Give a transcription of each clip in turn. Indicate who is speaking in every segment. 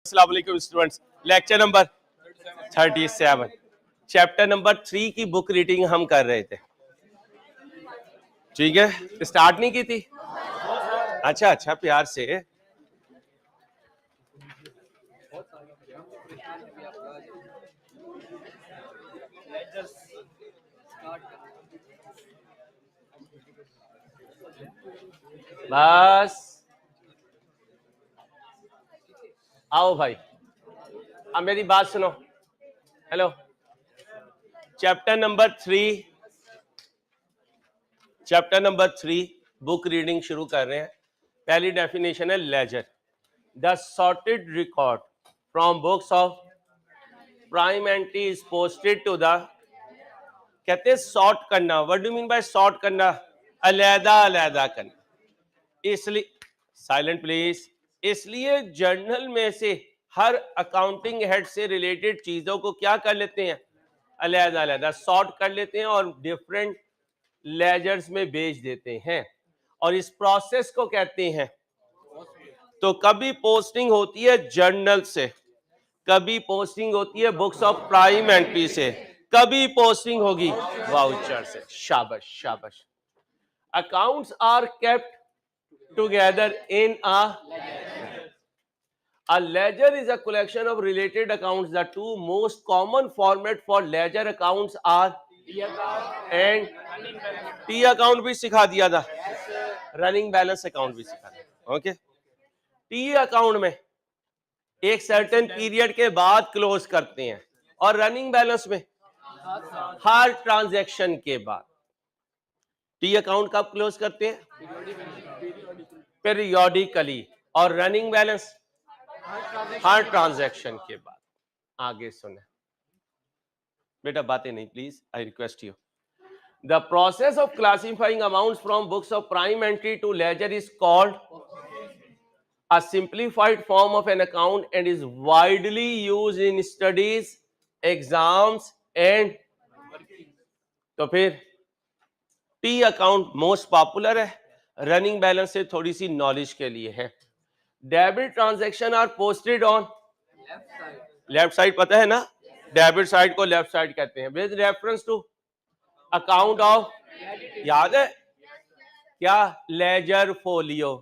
Speaker 1: अस्सलाम वालेकुम students, lecture number 37 chapter number 3 की बुक रीडिंग हम कर रहे थे। ठीक है, स्टार्ट नहीं की थी? अच्छा प्यार से। बस आओ भाई, अब मेरी बात सुनो। Hello, chapter number 3 book reading शुरू कर रहे हैं। पहली डेफिनेशन है ledger, the sorted record from books of prime entry is posted to the, कहते हैं सॉर्ट करना। What do mean by sort करना? अलग-अलग करना। इसलिए साइलेंट प्लीज। इसलिए जर्नल में से हर अकाउंटिंग हेड से रिलेटेड चीजों को क्या कर लेते हैं? अलग-अलग सॉर्ट कर लेते हैं और डिफरेंट लेजर्स में भेज देते हैं, और इस प्रोसेस को कहते हैं। तो कभी पोस्टिंग होती है जर्नल से, कभी पोस्टिंग होती है बुक्स ऑफ प्राइम एंट्री से, कभी पोस्टिंग होगी वाउचर से। शाबाश शाबाश। Accounts are kept together in a ledger is a collection of related accounts. The two most common format for ledger accounts are and T account भी सिखा दिया था, रनिंग बैलेंस अकाउंट भी सिखा दिया। ओके, टी अकाउंट में एक certain period के बाद क्लोज करते हैं, और रनिंग बैलेंस में हर ट्रांजैक्शन के बाद। टी अकाउंट कब क्लोज करते हैं? पीरियोडिकली, और रनिंग बैलेंस हर ट्रांजैक्शन के बाद। आगे सुने बेटा, बातें नहीं please, I request you. The process of classifying amounts from books of prime entry to ledger is called a simplified form of an account and is widely used in studies, exams and तो फिर T account most popular है, running balance से थोड़ी सी knowledge के लिए है। Debit transaction are posted on left side, पता है ना? डेबिट साइड को लेफ्ट साइड कहते हैं, with reference to account of, याद है क्या? Ledger folio.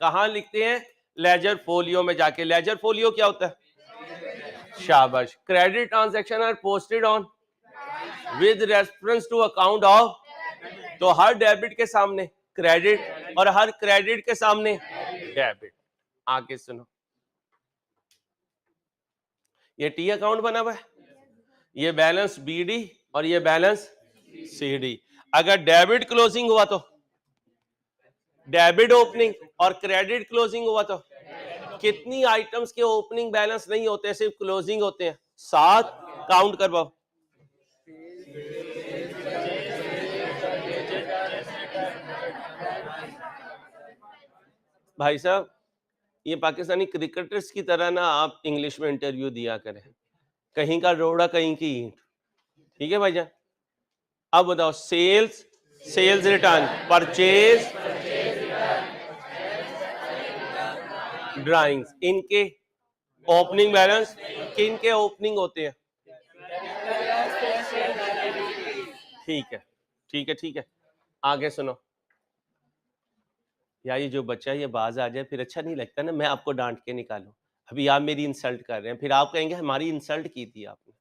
Speaker 1: कहां लिखते हैं? लेजर फोलियो में जाके। लेजर फोलियो क्या होता है? शाबाश। Credit transaction are posted on with reference to account of, तो हर डेबिट के सामने क्रेडिट और हर क्रेडिट के सामने डेबिट। आगे सुनो, ये टी अकाउंट बना हुआ है, ये बैलेंस बीडी और ये बैलेंस सीडी। अगर डेबिट क्लोजिंग हुआ तो डेबिट ओपनिंग, और क्रेडिट क्लोजिंग हुआ तो कितनी आइटम्स के ओपनिंग बैलेंस नहीं होते, सिर्फ क्लोजिंग होते हैं? 7। काउंट करवाओ। भाई साहब, ये पाकिस्तानी क्रिकेटर्स की तरह ना आप इंग्लिश में इंटरव्यू दिया करें, कहीं का रोड़ा कहीं की ईंट। ठीक है भाईजान? अब बताओ, sales, sales return, purchase, drawings, इनके ओपनिंग बैलेंस किन के ओपनिंग होते हैं? ठीक है। आगे सुनो यार, ये जो बच्चा ये बाज आ जाए फिर अच्छा नहीं लगता ना, मैं आपको डांट के निकालूं। अभी आप मेरी इंसल्ट कर रहे हैं, फिर आप कहेंगे हमारी इंसल्ट की थी आपने।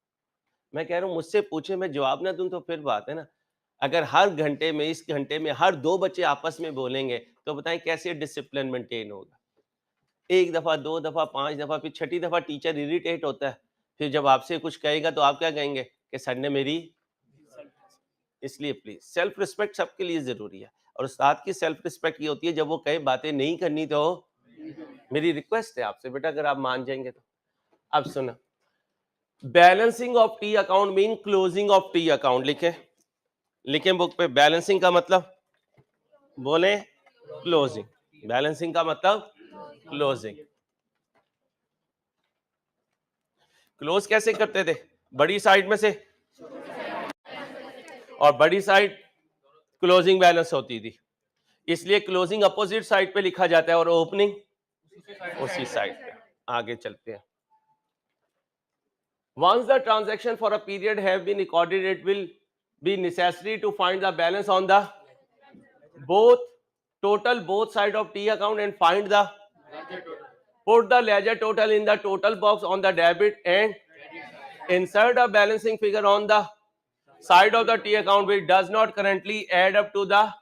Speaker 1: मैं कह रहा हूँ मुझसे पूछे, मैं जवाब ना दूं तो फिर बात है ना। अगर हर घंटे में, इस घंटे में हर 2 बच्चे आपस में बोलेंगे तो बताएं कैसे डिसिप्लिन मेंटेन होगा? 1 दफा, 2 दफा, 5 दफा, फिर 6ठी दफा टीचर इरिटेट होता है। फिर जब आपसे कुछ कहेगा तो आप क्या कहेंगे कि सर ने मेरी। इसलिए प्लीज सेल्फ रिस्पेक्ट सबके लिए जरूरी है, और उस्ताद की सेल्फ रिस्पेक्ट ये होती है जब वो कहे बातें नहीं करनी तो मेरी रिक्वेस्ट है आपसे बेटा, अगर आप मान जाएंगे तो। अब सुना, balancing of T account mean closing of T account. लिखे बुक पे, बैलेंसिंग का मतलब बोले क्लोजिंग, बैलेंसिंग का मतलब क्लोजिंग। क्लोज कैसे करते थे? बड़ी साइड में से, और बड़ी साइड क्लोजिंग बैलेंस होती थी, इसलिए क्लोजिंग अपोजिट साइड पे लिखा जाता है और ओपनिंग उसी साइड पे। आगे चलते हैं। Once the transaction for a period have been recorded, it will be necessary to find the balance on the both side of T account and find the put the ledger total in the total box on the debit and insert a balancing figure on the side of the T account which does not currently add up to the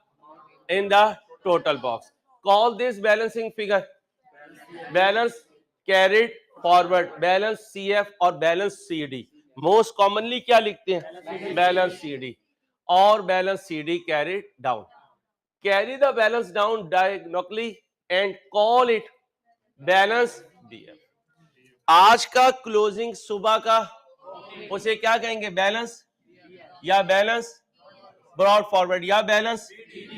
Speaker 1: in the total box. Call this balancing figure balance carried forward, balance CF और balance CD. Most commonly क्या लिखते हैं? Balance CD और balance CD carried down. Carry the balance down diagonally and call it balance DF. आज का closing सुबह का उसे क्या कहेंगे? बैलेंस या बैलेंस ब्रॉड फॉरवर्ड या balance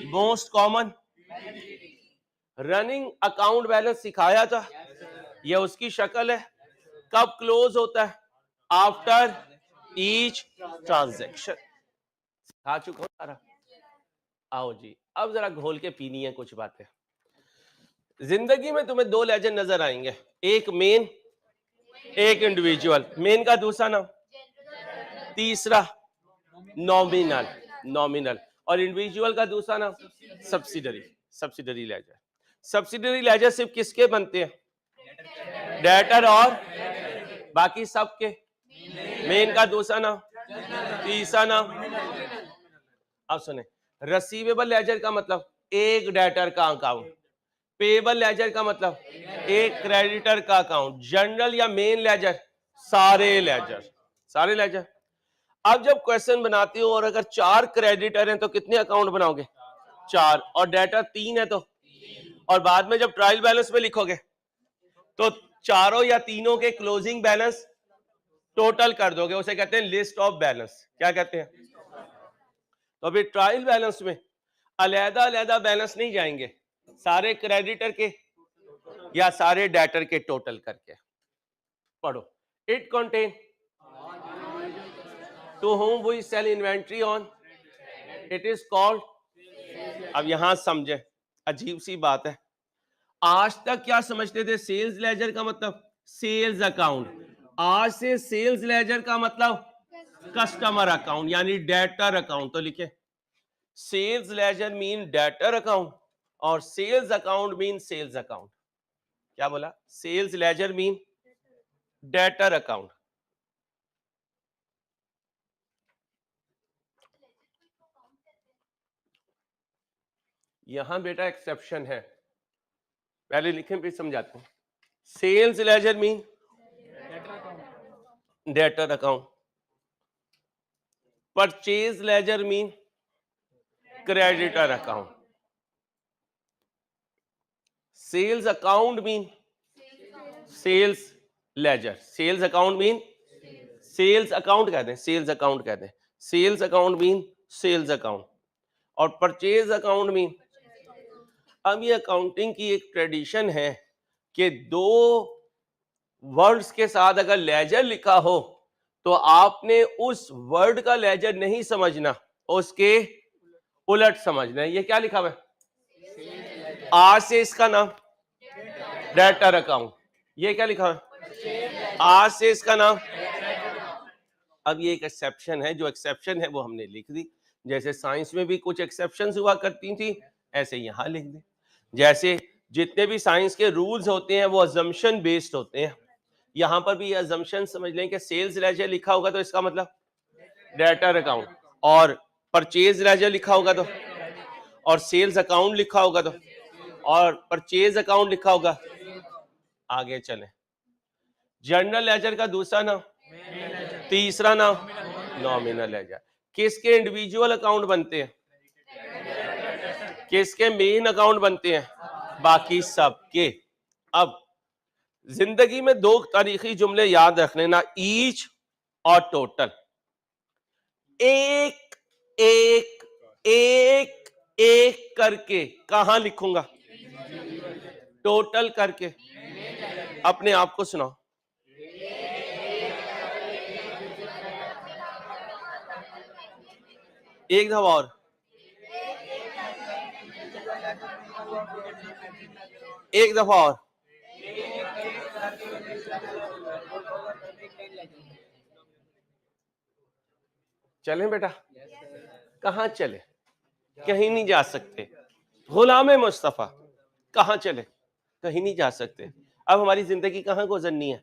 Speaker 1: most common. Running account balance सिखाया था, यह उसकी शक्ल है. कब क्लोज होता है? After each transaction. सिखा चुका हूं सारा. आओ जी, अब जरा घोल के पीनी है कुछ बातें. जिंदगी में तुम्हें दो लेजर नजर आएंगे, एक मेन एक इंडिविजुअल. मेन का दूसरा नाम, तीसरा नॉमिनल. नॉमिनल और इंडिविजुअल का दूसरा नाम subsidiary. Subsidiary laser. Subsidiary laser सिर्फ किसके बनते हैं? डेटर और बाकी सबके. मेन का दूसरा नाम, तीसरा नाम. अब सुने, रिसीवेबल लेजर का मतलब एक डेटर का अकाउंट. पेबल लेजर का मतलब एक क्रेडिटर का अकाउंट. जनरल या मेन लेजर सारे लेजर. सारे लेजर. अब जब क्वेश्चन बनाते हो और अगर 4 क्रेडिटर हैं तो कितने अकाउंट बनाओगे? 4. और डेटर 3 है तो, और बाद में जब ट्रायल बैलेंस में लिखोगे तो चारों या तीनों के क्लोजिंग बैलेंस टोटल कर दोगे, उसे कहते हैं लिस्ट ऑफ बैलेंस. क्या कहते हैं? तो फिर ट्रायल बैलेंस में अलग अलग बैलेंस नहीं जाएंगे, सारे क्रेडिटर के या सारे डेटर के टोटल करके. पढ़ो. It contain two whom we sell inventory on, it is called. अब यहां समझे, अजीब सी बात है. आज तक क्या समझते थे? सेल्स लेजर का मतलब सेल्स अकाउंट. आज से सेल्स लेजर का मतलब कस्टमर अकाउंट यानी डेटर अकाउंट. तो लिखे sales ledger mean debtor account और sales account mean sales account. क्या बोला? Sales ledger mean debtor account. यहां बेटा एक्सेप्शन है, पहले लिखें फिर समझाते हैं. Sales ledger mean debtor account. Purchase ledger mean creditor account. Sales account mean sales ledger. Sales account mean sales account कहते हैं. सेल्स अकाउंट कहते हैं. Sales account mean sales account और परचेज अकाउंट मीन. अब ये अकाउंटिंग की एक tradition है कि दो वर्ड्स के साथ अगर लेजर लिखा हो तो आपने उस वर्ड का लेजर नहीं समझना, उसके उलट समझना है. ये क्या लिखा हुआ है? आज से इसका नाम डेटर अकाउंट. ये क्या लिखा है? आज से इसका नाम. अब ये एक एक्सेप्शन है, जो एक्सेप्शन है वो हमने लिख दी. जैसे साइंस में भी कुछ एक्सेप्शंस हुआ करती थी, ऐसे यहां लिख दे. जैसे जितने भी साइंस के रूल्स होते हैं वो अजम्पशन बेस्ड होते हैं. यहां पर भी अजम्पशन समझ लें कि सेल्स लेजर लिखा होगा तो इसका मतलब डेटर अकाउंट, और परचेज लेजर लिखा होगा तो, और सेल्स अकाउंट लिखा होगा तो, और परचेज अकाउंट लिखा होगा. आगे चले. जनरल लेजर का दूसरा नाम, तीसरा नाम नॉमिनल लेजर. किसके इंडिविजुअल अकाउंट बनते हैं? किसके मेन अकाउंट बनते हैं? बाकी सबके. अब जिंदगी में दो तारीखी जुमले याद रखने ना, ईच और टोटल. एक एक एक एक करके कहां लिखूंगा? टोटल करके. अपने आप को सुनाओ. एक दफा और. एक दफा और. चलें बेटा? कहाँ चले? कहीं नहीं जा सकते। गुलाम मुस्तफा कहाँ चले? कहीं नहीं जा सकते। अब हमारी जिंदगी कहाँ गुजरनी है?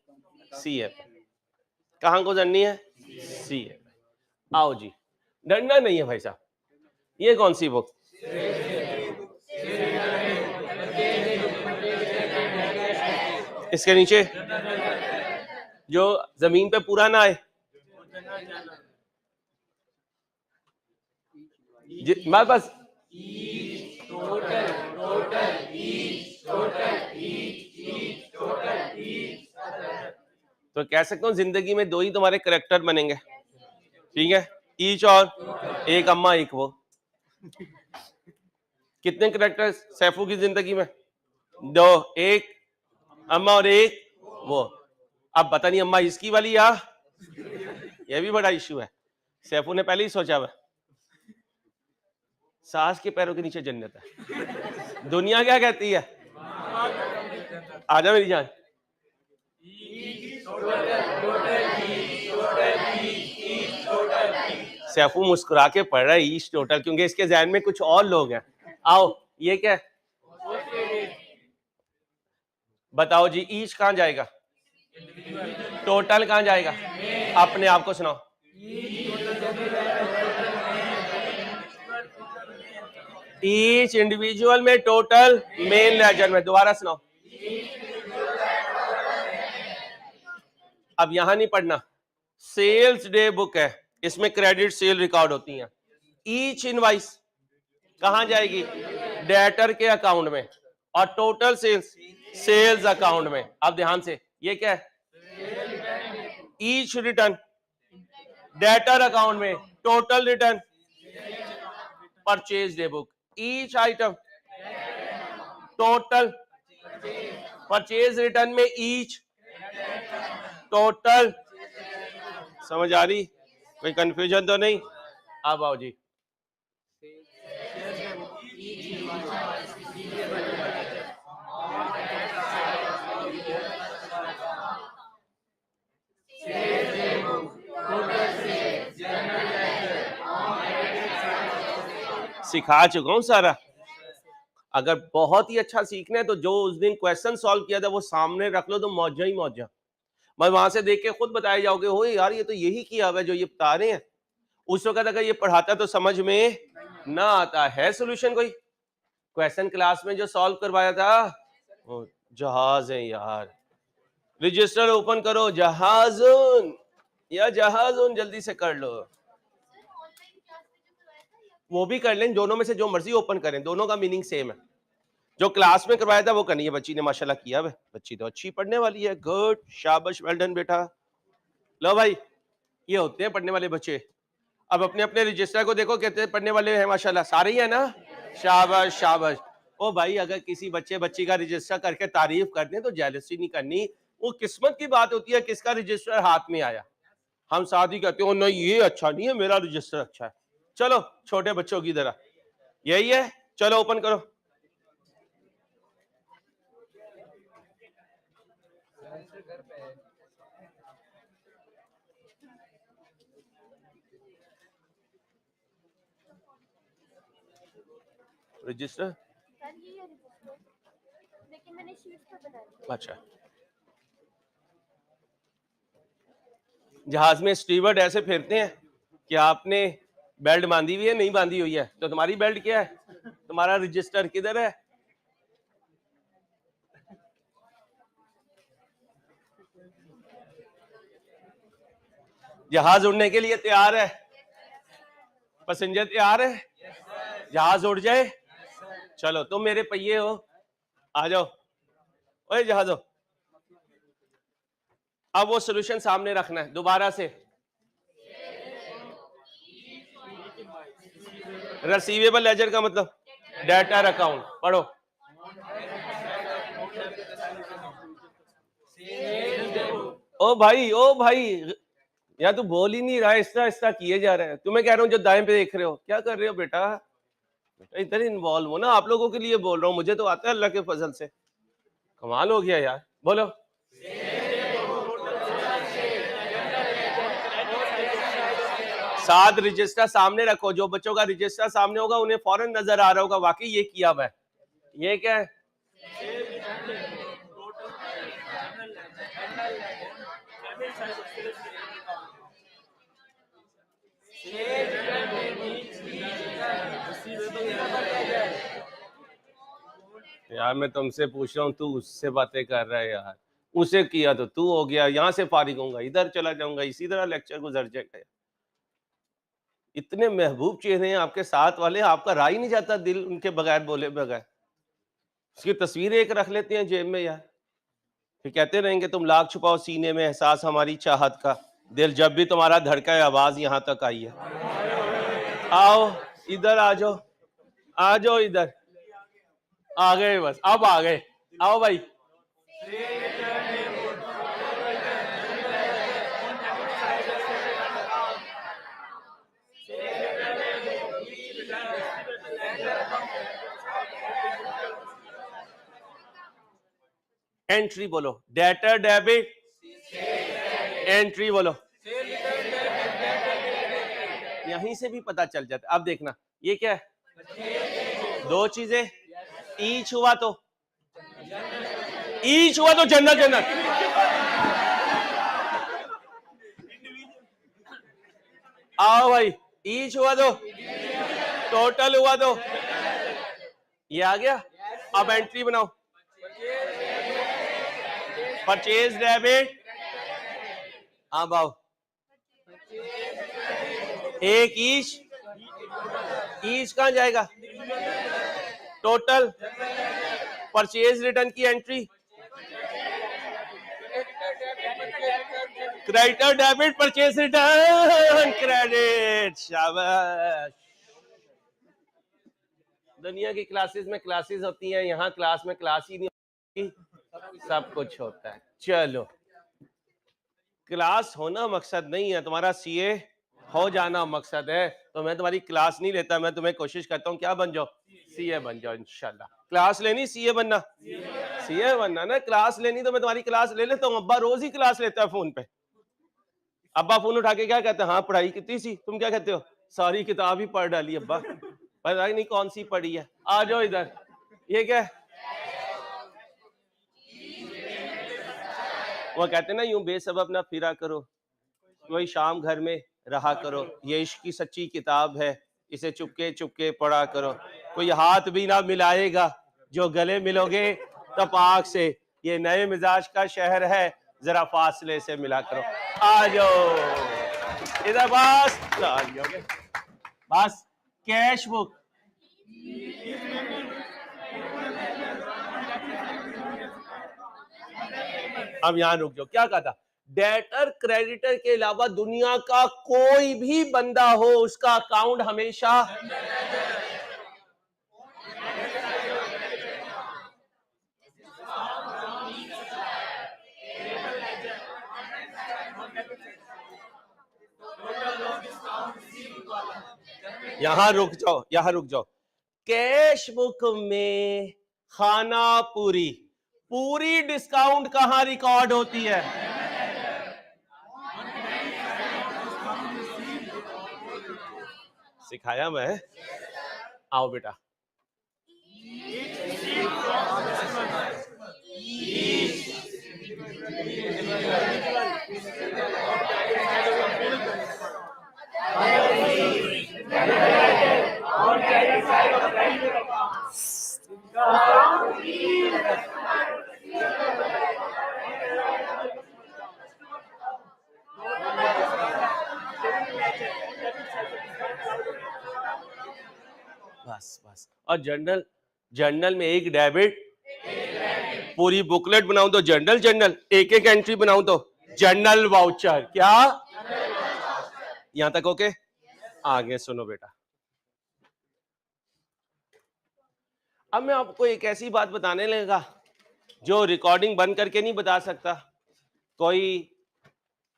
Speaker 1: सीए पे। कहाँ गुजरनी है? सीए पे। आओ जी, डरना नहीं है भाई साहब। ये कौन सी बुक? इसके नीचे जो जमीन पे पूरा ना आए, मैं बस तो कह सकता हूँ जिंदगी में दो ही तुम्हारे करेक्टर बनेंगे, ठीक है? ईच और एक अम्मा एक वो। कितने करेक्टर सैफू की जिंदगी में? दो, एक अम्मा और एक वो। अब पता नहीं अम्मा इसकी वाली या ये भी बड़ा इश्यू है। सैफू ने पहले ही सोचा हुआ सास के पैरों के नीचे जन्नत है। दुनिया क्या कहती है? आजा मेरी जान। सैफू मुस्कुरा के पढ़ रहा है ईस्ट टोटल, क्योंकि इसके जहन में कुछ और लोग हैं। आओ, ये क्या है? बताओ जी, ईच कहां जाएगा? टोटल कहां जाएगा? अपने आप को सुनाओ। ईच इंडिविजुअल में, टोटल मेन लेजर में। दोबारा सुनाओ। अब यहां नहीं पढ़ना, सेल्स डे बुक है, इसमें क्रेडिट सेल रिकॉर्ड होती हैं। ईच इनवाइस कहां जाएगी? डेटर के अकाउंट में, और टोटल सेल्स सेल्स अकाउंट में। अब ध्यान से, ये क्या है? ईच रिटर्न डेटर अकाउंट में, total return purchase day book. Each item total purchase return में, ईच टोटल। समझ आ रही? कोई कंफ्यूजन तो नहीं? अब आओ जी, सिखा चुका हूं सारा। अगर बहुत ही अच्छा सीखना है तो जो उस दिन क्वेश्चन सॉल्व किया था वो सामने रख लो, तो मौजा ही मौजा। मैं वहां से देख के खुद बताए जाओगे, हो यार ये तो यही किया हुआ है जो ये बता रहे हैं। उस वक्त अगर ये पढ़ाता तो समझ में ना आता है सोल्यूशन। कोई क्वेश्चन क्लास में जो सॉल्व करवाया था, ओ, जहाज है यार। रजिस्टर ओपन करो, जहाजुन या जहाजुन, जल्दी से कर लो। वो भी कर लें, दोनों में से जो मर्जी ओपन करें, दोनों का मीनिंग सेम है। जो क्लास में करवाया था वो करनी है। बच्ची ने माशाल्लाह किया है, बच्ची तो अच्छी पढ़ने वाली है। गुड, शाबाश, वेल डन बेटा। लो भाई, ये होते हैं पढ़ने वाले बच्चे। अब अपने अपने रजिस्टर को देखो, कहते हैं पढ़ने वाले हैं माशाल्लाह, सारे ही है ना? शाबाश शाबाश। ओ भाई, अगर किसी बच्चे बच्ची का रजिस्टर करके तारीफ कर दें तो जेलसी नहीं करनी। वो किस्मत की बात होती है किसका रजिस्टर हाथ में आया। हम साथ ही कहते हो नहीं ये अच्छा नहीं है, मेरा रजिस्टर अच्छा है। चलो छोटे बच्चों की तरह यही है। चलो ओपन करो। रजिस्टर लेकिन मैंने शीट पे बना दिया। अच्छा, जहाज में स्टीवर्ड ऐसे फेरते हैं कि आपने बेल्ट बांधी हुई है, नहीं बांधी हुई है, तो तुम्हारी बेल्ट क्या है? तुम्हारा रजिस्टर किधर है? जहाज उड़ने के लिए तैयार है? पैसेंजर तैयार है? जहाज उड़ जाए? चलो तुम मेरे पहिए हो, आ जाओ। ओए जहाज हो। अब वो सॉल्यूशन सामने रखना है दोबारा से। रिसीवेबल लेजर का मतलब डेटर अकाउंट। पढ़ो। ओ भाई या तू बोल ही नहीं रहा है, इस तरह किए जा रहे हैं। तुम्हें कह रहा हूँ जो दाएं पे देख रहे हो, क्या कर रहे हो बेटा? बेटा इधर इन्वॉल्व हो ना, आप लोगों के लिए बोल रहा हूँ, मुझे तो आता है अल्लाह के फजल से। कमाल हो गया यार। बोलो। साथ रजिस्टर सामने रखो, जो बच्चों का रजिस्टर सामने होगा उन्हें फौरन नजर आ रहा होगा वाकई ये किया हुआ है। ये क्या है? यार मैं तुमसे पूछ रहा हूँ, तू उससे बातें कर रहा है यार। उसे किया तो तू हो गया, यहाँ से फारिग होऊंगा, इधर चला जाऊंगा, इसी तरह लेक्चर गुजर जाएगा। इतने महबूब चेहरे हैं आपके साथ वाले, आपका राह ही नहीं जाता दिल उनके बगैर बोले बगैर। उसकी तस्वीर एक रख लेते हैं जेब में यार, फिर कहते रहेंगे तुम लाख छुपाओ सीने में एहसास हमारी चाहत का, दिल जब भी तुम्हारा धड़का है आवाज यहाँ तक आई है। आओ इधर आ जाओ, आ जाओ इधर, आ गए बस, अब आ गए, आओ भाई। एंट्री बोलो, डेटर डेबिट, एंट्री बोलो, यहीं से भी पता चल जाता। अब देखना ये क्या है, दो चीजें, ईच हुआ तो जन्नत जन्नत, आओ भाई, ईच हुआ तो, टोटल हुआ तो, ये आ गया। अब एंट्री बनाओ, परचेज डेबिट, अब आओ, एक ईच कहां जाएगा, टोटल, परचेज रिटर्न की entry, creditor debit, purchase return credit. शाबाश। दुनिया की क्लासेस में क्लासेस होती हैं, यहाँ क्लास में क्लास ही नहीं होती, सब कुछ होता है। चलो, क्लास होना मकसद नहीं है, तुम्हारा सीए हो जाना मकसद है। तो मैं तुम्हारी क्लास नहीं लेता, मैं तुम्हें कोशिश करता हूँ क्या बन जाओ, सीए बन जाओ इंशाल्लाह। क्लास लेनी सीए बनना, सीए बनना ना, क्लास लेनी तो मैं तुम्हारी क्लास ले लेता हूँ। अब्बा रोज ही क्लास लेता है फोन पे। अब्बा फोन उठा के क्या कहते हैं, हाँ पढ़ाई कितनी सी, तुम क्या कहते हो, सारी किताब ही पढ़ डाली अब्बा, पता नहीं कौन सी पढ़ी है। आ जाओ इधर, ये क्या है, वो कहते हैं ना यूं बेसबब ना फिरा करो, वही शाम घर में रहा करो, ये इश्क की सच्ची किताब है, इसे चुपके चुपके पढ़ा करो, कोई हाथ भी ना मिलाएगा जो गले मिलोगे तब आँख से, ये नए मिजाज का शहर है जरा फासले से मिला करो। आ जाओ इधर, बस कैश बुक। अब यहां रुक जाओ, क्या कहा था, डेटर क्रेडिटर के अलावा दुनिया का कोई भी बंदा हो उसका अकाउंट हमेशा, यहां रुक जाओ, यहां रुक जाओ। कैश बुक में खाना पूरी, पूरी डिस्काउंट कहां रिकॉर्ड होती है, सिखाया मैं, आओ बेटा। बस बस, और जर्नल, जर्नल में एक डेबिट, पूरी बुकलेट बनाऊं तो जर्नल जर्नल, एक एक एंट्री बनाऊं तो जर्नल वाउचर। क्या यहां तक ओके? आगे सुनो बेटा, अब मैं आपको एक ऐसी बात बताने लगा जो रिकॉर्डिंग बंद करके नहीं बता सकता। कोई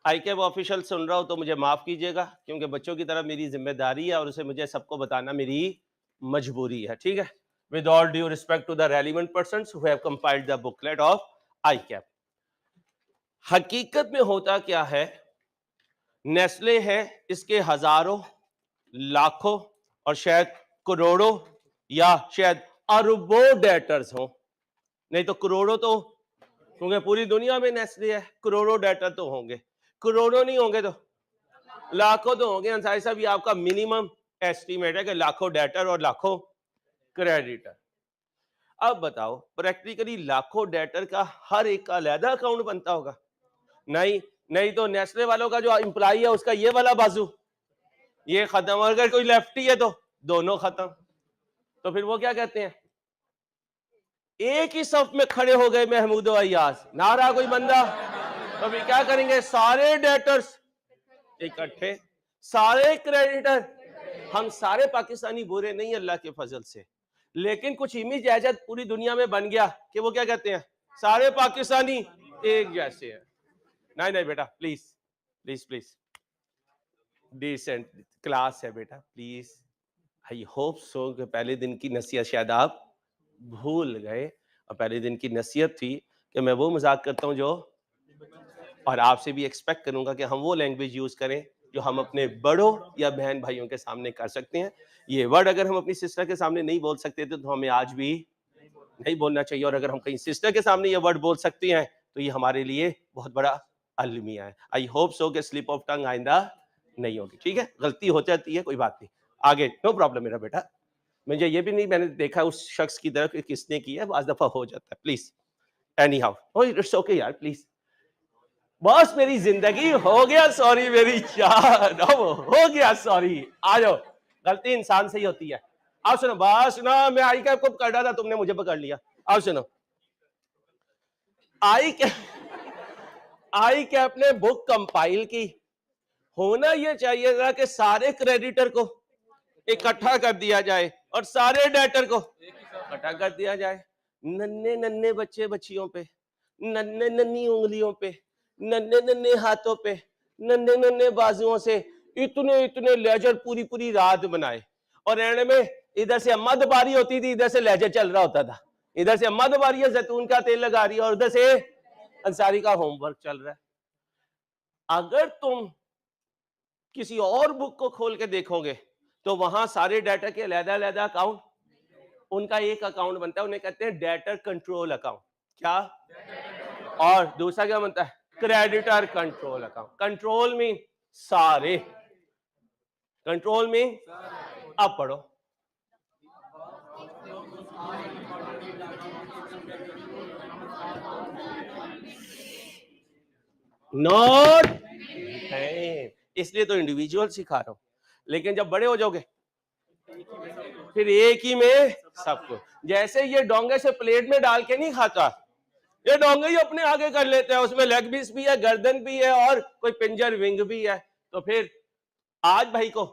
Speaker 1: आईकेब ऑफिशियल सुन रहा हो तो मुझे माफ कीजिएगा, क्योंकि बच्चों की तरह मेरी जिम्मेदारी है और उसे मुझे सबको बताना मेरी मजबूरी है, ठीक है। With all due respect to the relevant persons who have compiled the booklet of ICAB. हकीकत में होता क्या है, नेस्ले है, इसके हजारों, लाखों और शायद करोड़ों या शायद अरबों डेटर्स हों। नहीं तो करोड़ों तो क्योंकि पूरी दुनिया में नेस्ले है, करोड़ों डेटर तो होंगे, करोड़ों नहीं होंगे तो लाखों तो होंगे। अंसारी साहब, ये आपका मिनिमम एस्टीमेट है कि लाखों डेटर और लाखों क्रेडिटर। अब बताओ, प्रैक्टिकली लाखों डेटर का हर एक का अलग अकाउंट बनता होगा? नहीं, नहीं तो नेस्ले वालों का जो एम्प्लॉई है उसका ये वाला बाजू ये खत्म, और अगर कोई लेफ्टी है तो दोनों खत्म। तो फिर वो क्या कहते हैं, एक ही सफ में खड़े हो गए महमूद और अय्याज, ना रहा कोई बंदा, तो फिर क्या करेंगे, सारे डेटर्स इकट्ठे, सारे क्रेडिटर। हम सारे पाकिस्तानी बुरे नहीं अल्लाह के फजल से, लेकिन कुछ इमेज एजत पूरी दुनिया में बन गया कि वो क्या कहते हैं, सारे पाकिस्तानी एक जैसे हैं। नहीं नहीं बेटा, please please please, decent class है बेटा, प्लीज। आई होप सो कि पहले दिन की नसीहत शायद आप भूल गए, और पहले दिन की नसीहत थी कि मैं वो मजाक करता हूं जो, और आपसे भी एक्सपेक्ट करूंगा कि हम वो लैंग्वेज यूज करें जो हम अपने बड़ों या बहन भाइयों के सामने कर सकते हैं। ये वर्ड अगर हम अपनी सिस्टर के सामने नहीं बोल सकते थे तो हमें आज भी नहीं बोलना चाहिए, और अगर हम कहीं सिस्टर के सामने ये वर्ड बोल सकते हैं तो ये हमारे लिए बहुत बड़ा अलमिया है। आई होप सो कि स्लिप ऑफ टंग आइंदा नहीं होगी। ठीक है, गलती हो जाती है, कोई बात नहीं, आगे नो प्रॉब्लम मेरा बेटा। मुझे ये भी नहीं मैंने देखा उस शख्स की तरफ कि किसने किया, आज दफा हो जाता है, please any how it's okay यार, प्लीज। बस मेरी जिंदगी हो गया सॉरी मेरी जान, अब हो गया सॉरी, आ जाओ, गलती इंसान से ही होती है। आओ सुनो, बस सुनो, मैं आई कैप को पकड़ रहा था, तुमने मुझे पकड़ लिया। आओ सुनो, आई कैप, आई कैप ने बुक कंपाइल की, होना यह चाहिए था कि सारे क्रेडिटर को इकट्ठा कर दिया जाए और सारे डेटर को इकट्ठा कर दिया जाए। नन्हे नन्हे बच्चे बच्चियों पे, नन्हे नन्ही उंगलियों पे, नन्हे नन्हे हाथों पे, नन्हे नन्हे बाजुओं से इतने इतने लेजर पूरी पूरी रात बनाए, और एंड में इधर से अम्मा दबारी होती थी, इधर से लेजर चल रहा होता था। इधर से अम्मा दबारी है, जैतून का तेल लगा रही है, और उधर से अंसारी का होमवर्क चल रहा है। अगर तुम किसी और बुक को खोल के देखोगे तो वहां सारे डाटा के अलग-अलग अकाउंट, उनका एक अकाउंट बनता है, उन्हें कहते हैं डेटर कंट्रोल अकाउंट। क्या? और दूसरा क्या बनता है? Creditor control account. कंट्रोल में सारे, कंट्रोल में, अब पढ़ो, नॉट है, इसलिए तो इंडिविजुअल सिखा रहा हूं, लेकिन जब बड़े हो जाओगे फिर एक ही में सबको। जैसे ये डोंगे से प्लेट में डाल के नहीं खाता, ये डोंगे ही अपने आगे कर लेते हैं, उसमें लेग पीस भी है, गर्दन भी है, और कोई पिंजर विंग भी है। तो फिर आज भाई को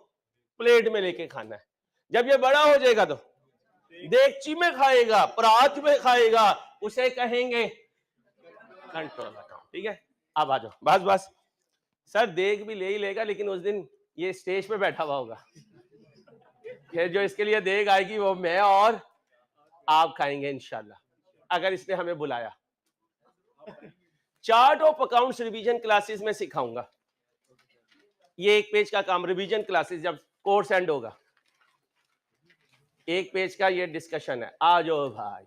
Speaker 1: प्लेट में लेके खाना है, जब ये बड़ा हो जाएगा तो देगची में खाएगा, परात में खाएगा, उसे कहेंगे कंट्रोल अकाउंट। ठीक है, अब आ जाओ, बस बस, सर देग भी ले ही लेगा, लेकिन उस दिन ये स्टेज पे बैठा हुआ होगा, फिर जो इसके लिए देग आएगी वो मैं और आप खाएंगे इंशाल्लाह, अगर इसने हमें बुलाया। Chart of accounts revision classes में सिखाऊंगा, ये एक पेज का काम, रिवीजन क्लासेस जब कोर्स एंड होगा, एक पेज का ये डिस्कशन है। आ जाओ भाई,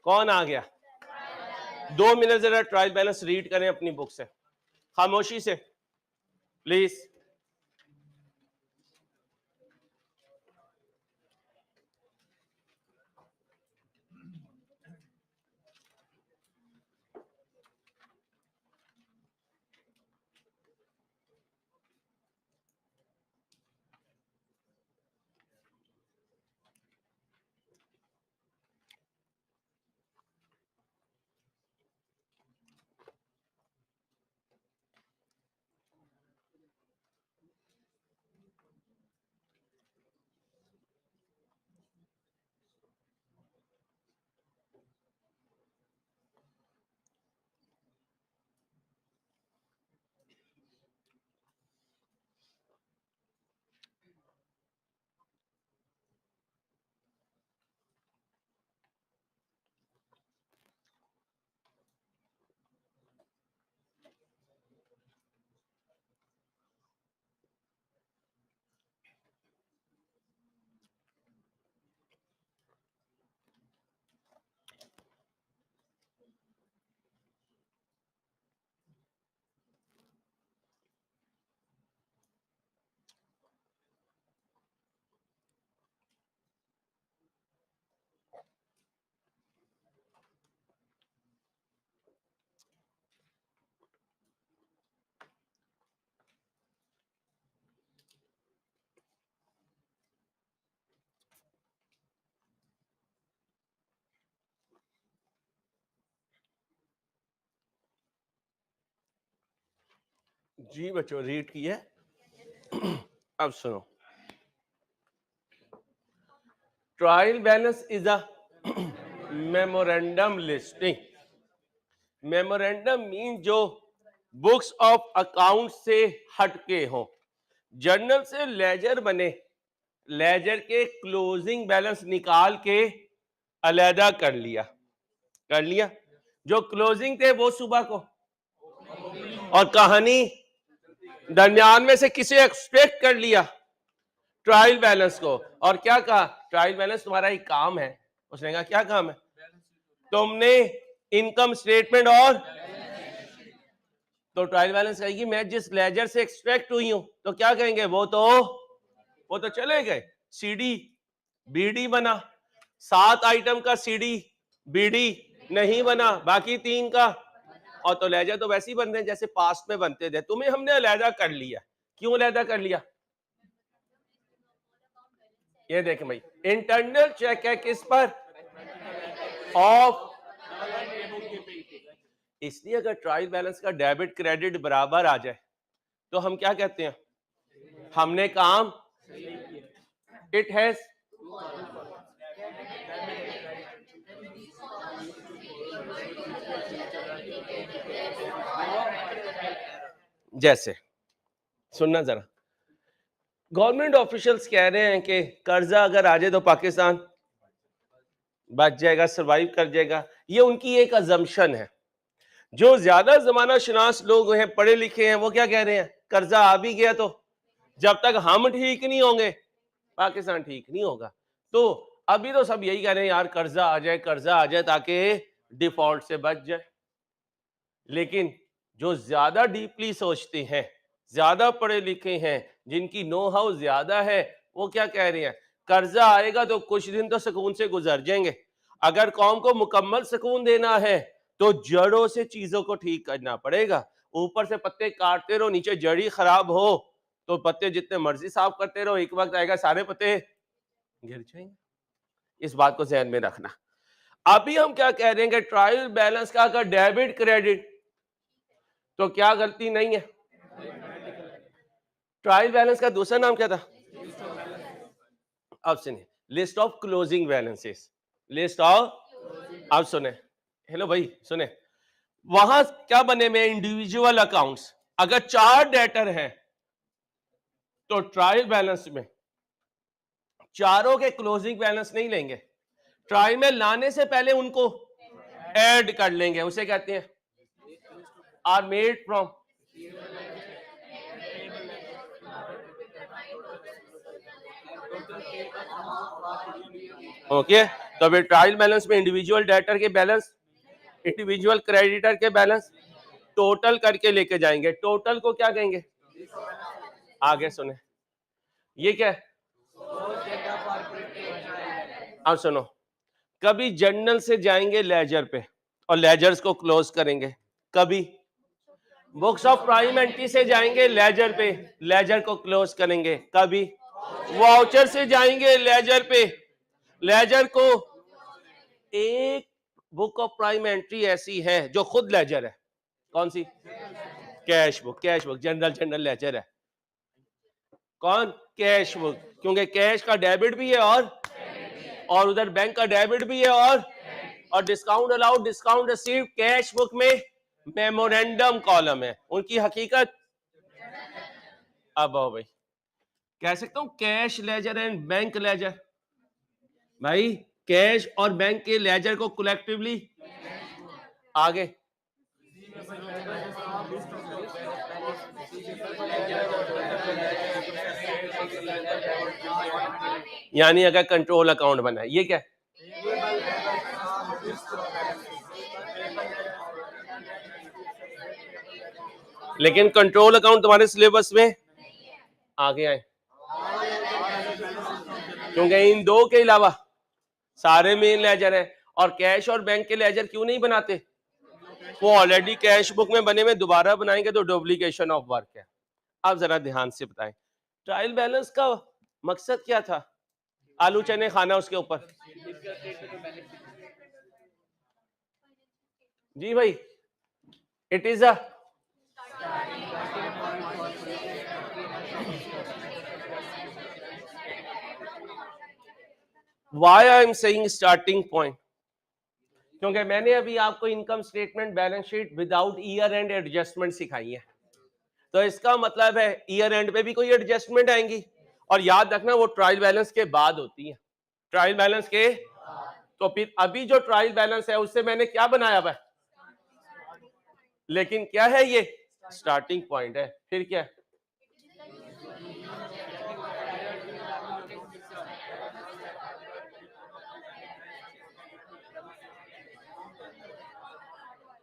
Speaker 1: कौन आ गया? 2 मिनट जरा ट्रायल बैलेंस रीड करें अपनी बुक से, खामोशी से प्लीज। जी बच्चों रीड किया। अब सुनो, trial balance is a memorandum listing. Memorandum mean जो बुक्स ऑफ अकाउंट से हटके हो। जर्नल से लेजर बने, लेजर के क्लोजिंग बैलेंस निकाल के अलहदा कर लिया। जो क्लोजिंग थे वो सुबह को, और कहानी दरमियान में से किसे एक्सपेक्ट कर लिया, ट्रायल बैलेंस को। और क्या कहा, ट्रायल बैलेंस तुम्हारा एक काम है। उसने कहा क्या काम है, तुमने इनकम स्टेटमेंट और तो ट्रायल बैलेंस कहेगी मैं जिस लेजर से एक्सपेक्ट हुई हूं, तो क्या कहेंगे, वो तो चले गए। सीडी बीडी बना, 7 आइटम का सीडी बीडी नहीं बना, बाकी 3 का। और तो लेजर तो वैसे ही बनते हैं जैसे पास्ट में बनते थे। तुम्हें हमने अलहदा कर लिया। क्यों अलहदा कर लिया, ये देखें भाई, इंटरनल चेक है किस पर, ऑफ। इसलिए अगर ट्रायल बैलेंस का डेबिट क्रेडिट बराबर आ जाए तो हम क्या कहते हैं, हमने काम, इट हैज जैसे सुनना जरा, गवर्नमेंट ऑफिशियल्स कह रहे हैं कि कर्जा अगर आ जाए तो पाकिस्तान बच जाएगा, सरवाइव कर जाएगा। ये उनकी एक अजम्पशन है। जो ज्यादा जमाना शनास लोग हैं, पढ़े लिखे हैं, वो क्या कह रहे हैं, कर्जा आ भी गया तो जब तक हम ठीक नहीं होंगे पाकिस्तान ठीक नहीं होगा। तो अभी तो सब यही कह रहे हैं यार कर्जा आ जाए ताकि डिफॉल्ट से बच जाए। लेकिन जो ज्यादा डीपली सोचते हैं, ज्यादा पढ़े लिखे हैं, जिनकी नो हाउ ज्यादा है, वो क्या कह रहे हैं, कर्जा आएगा तो कुछ दिन तो सुकून से गुजर जाएंगे। अगर कौम को मुकम्मल सुकून देना है तो जड़ों से चीजों को ठीक करना पड़ेगा। ऊपर से पत्ते काटते रहो, नीचे जड़ ही खराब हो तो पत्ते जितने मर्जी साफ करते रहो, एक वक्त आएगा सारे पत्ते गिर जाएंगे। इस बात को ध्यान में रखना। अभी हम क्या कह रहे हैं कि ट्रायल बैलेंस का अगर डेबिट क्रेडिट तो क्या गलती नहीं है। ट्रायल बैलेंस का दूसरा नाम क्या था, अब सुनिए, list of closing balances, list of. अब सुने, हेलो भाई सुने, वहां क्या बने में इंडिविजुअल अकाउंट्स। अगर 4 डेटर हैं तो ट्रायल बैलेंस में चारों के क्लोजिंग बैलेंस नहीं लेंगे, ट्रायल में लाने से पहले उनको ऐड कर लेंगे। उसे कहते हैं आर मेड फ्रॉम। ओके, तो अभी ट्रायल बैलेंस में इंडिविजुअल डेटर के बैलेंस, इंडिविजुअल क्रेडिटर के बैलेंस टोटल करके लेके जाएंगे। टोटल को क्या कहेंगे, आगे सुने, ये क्या है, अब सुनो, कभी जर्नल से जाएंगे लेजर पे और लेजर्स को क्लोज करेंगे, कभी बुक्स ऑफ प्राइम एंट्री से जाएंगे लेजर पे, लेजर को क्लोज करेंगे, कभी वाउचर से जाएंगे लेजर पे, लेजर को। एक बुक ऑफ प्राइम एंट्री ऐसी है जो खुद लेजर है, कौन सी, cash book. Cash book general ledger है। कौन, कैश बुक, क्योंकि कैश का डेबिट भी है और उधर बैंक का डेबिट भी है और discount allowed, discount receive cash book में मेमोरेंडम कॉलम है। उनकी हकीकत अब आओ भाई, कह सकता हूं cash ledger and bank ledger. भाई कैश और बैंक के लेजर को कलेक्टिवली आगे यानी अगर कंट्रोल अकाउंट बना है, ये क्या है, लेकिन कंट्रोल अकाउंट तुम्हारे सिलेबस में आगे आए, क्योंकि इन दो के अलावा सारे मेन लेजर है। और कैश और बैंक के लेजर क्यों नहीं बनाते, वो ऑलरेडी कैश बुक में बने में दोबारा बनाएंगे तो डुप्लीकेशन ऑफ वर्क है। आप जरा ध्यान से बताएं, ट्रायल बैलेंस का मकसद क्या था, आलू चने खाना उसके ऊपर। जी भाई, it is a why I am saying starting point, क्योंकि मैंने अभी आपको income statement balance sheet without year and adjustment सिखाई है, तो इसका मतलब है ईयर एंड पे भी कोई एडजस्टमेंट आएंगी, और याद रखना वो ट्रायल बैलेंस के बाद होती है, ट्रायल बैलेंस के। तो फिर अभी जो ट्रायल बैलेंस है उससे मैंने क्या बनाया हुआ है, लेकिन क्या है ये स्टार्टिंग पॉइंट है। फिर क्या है,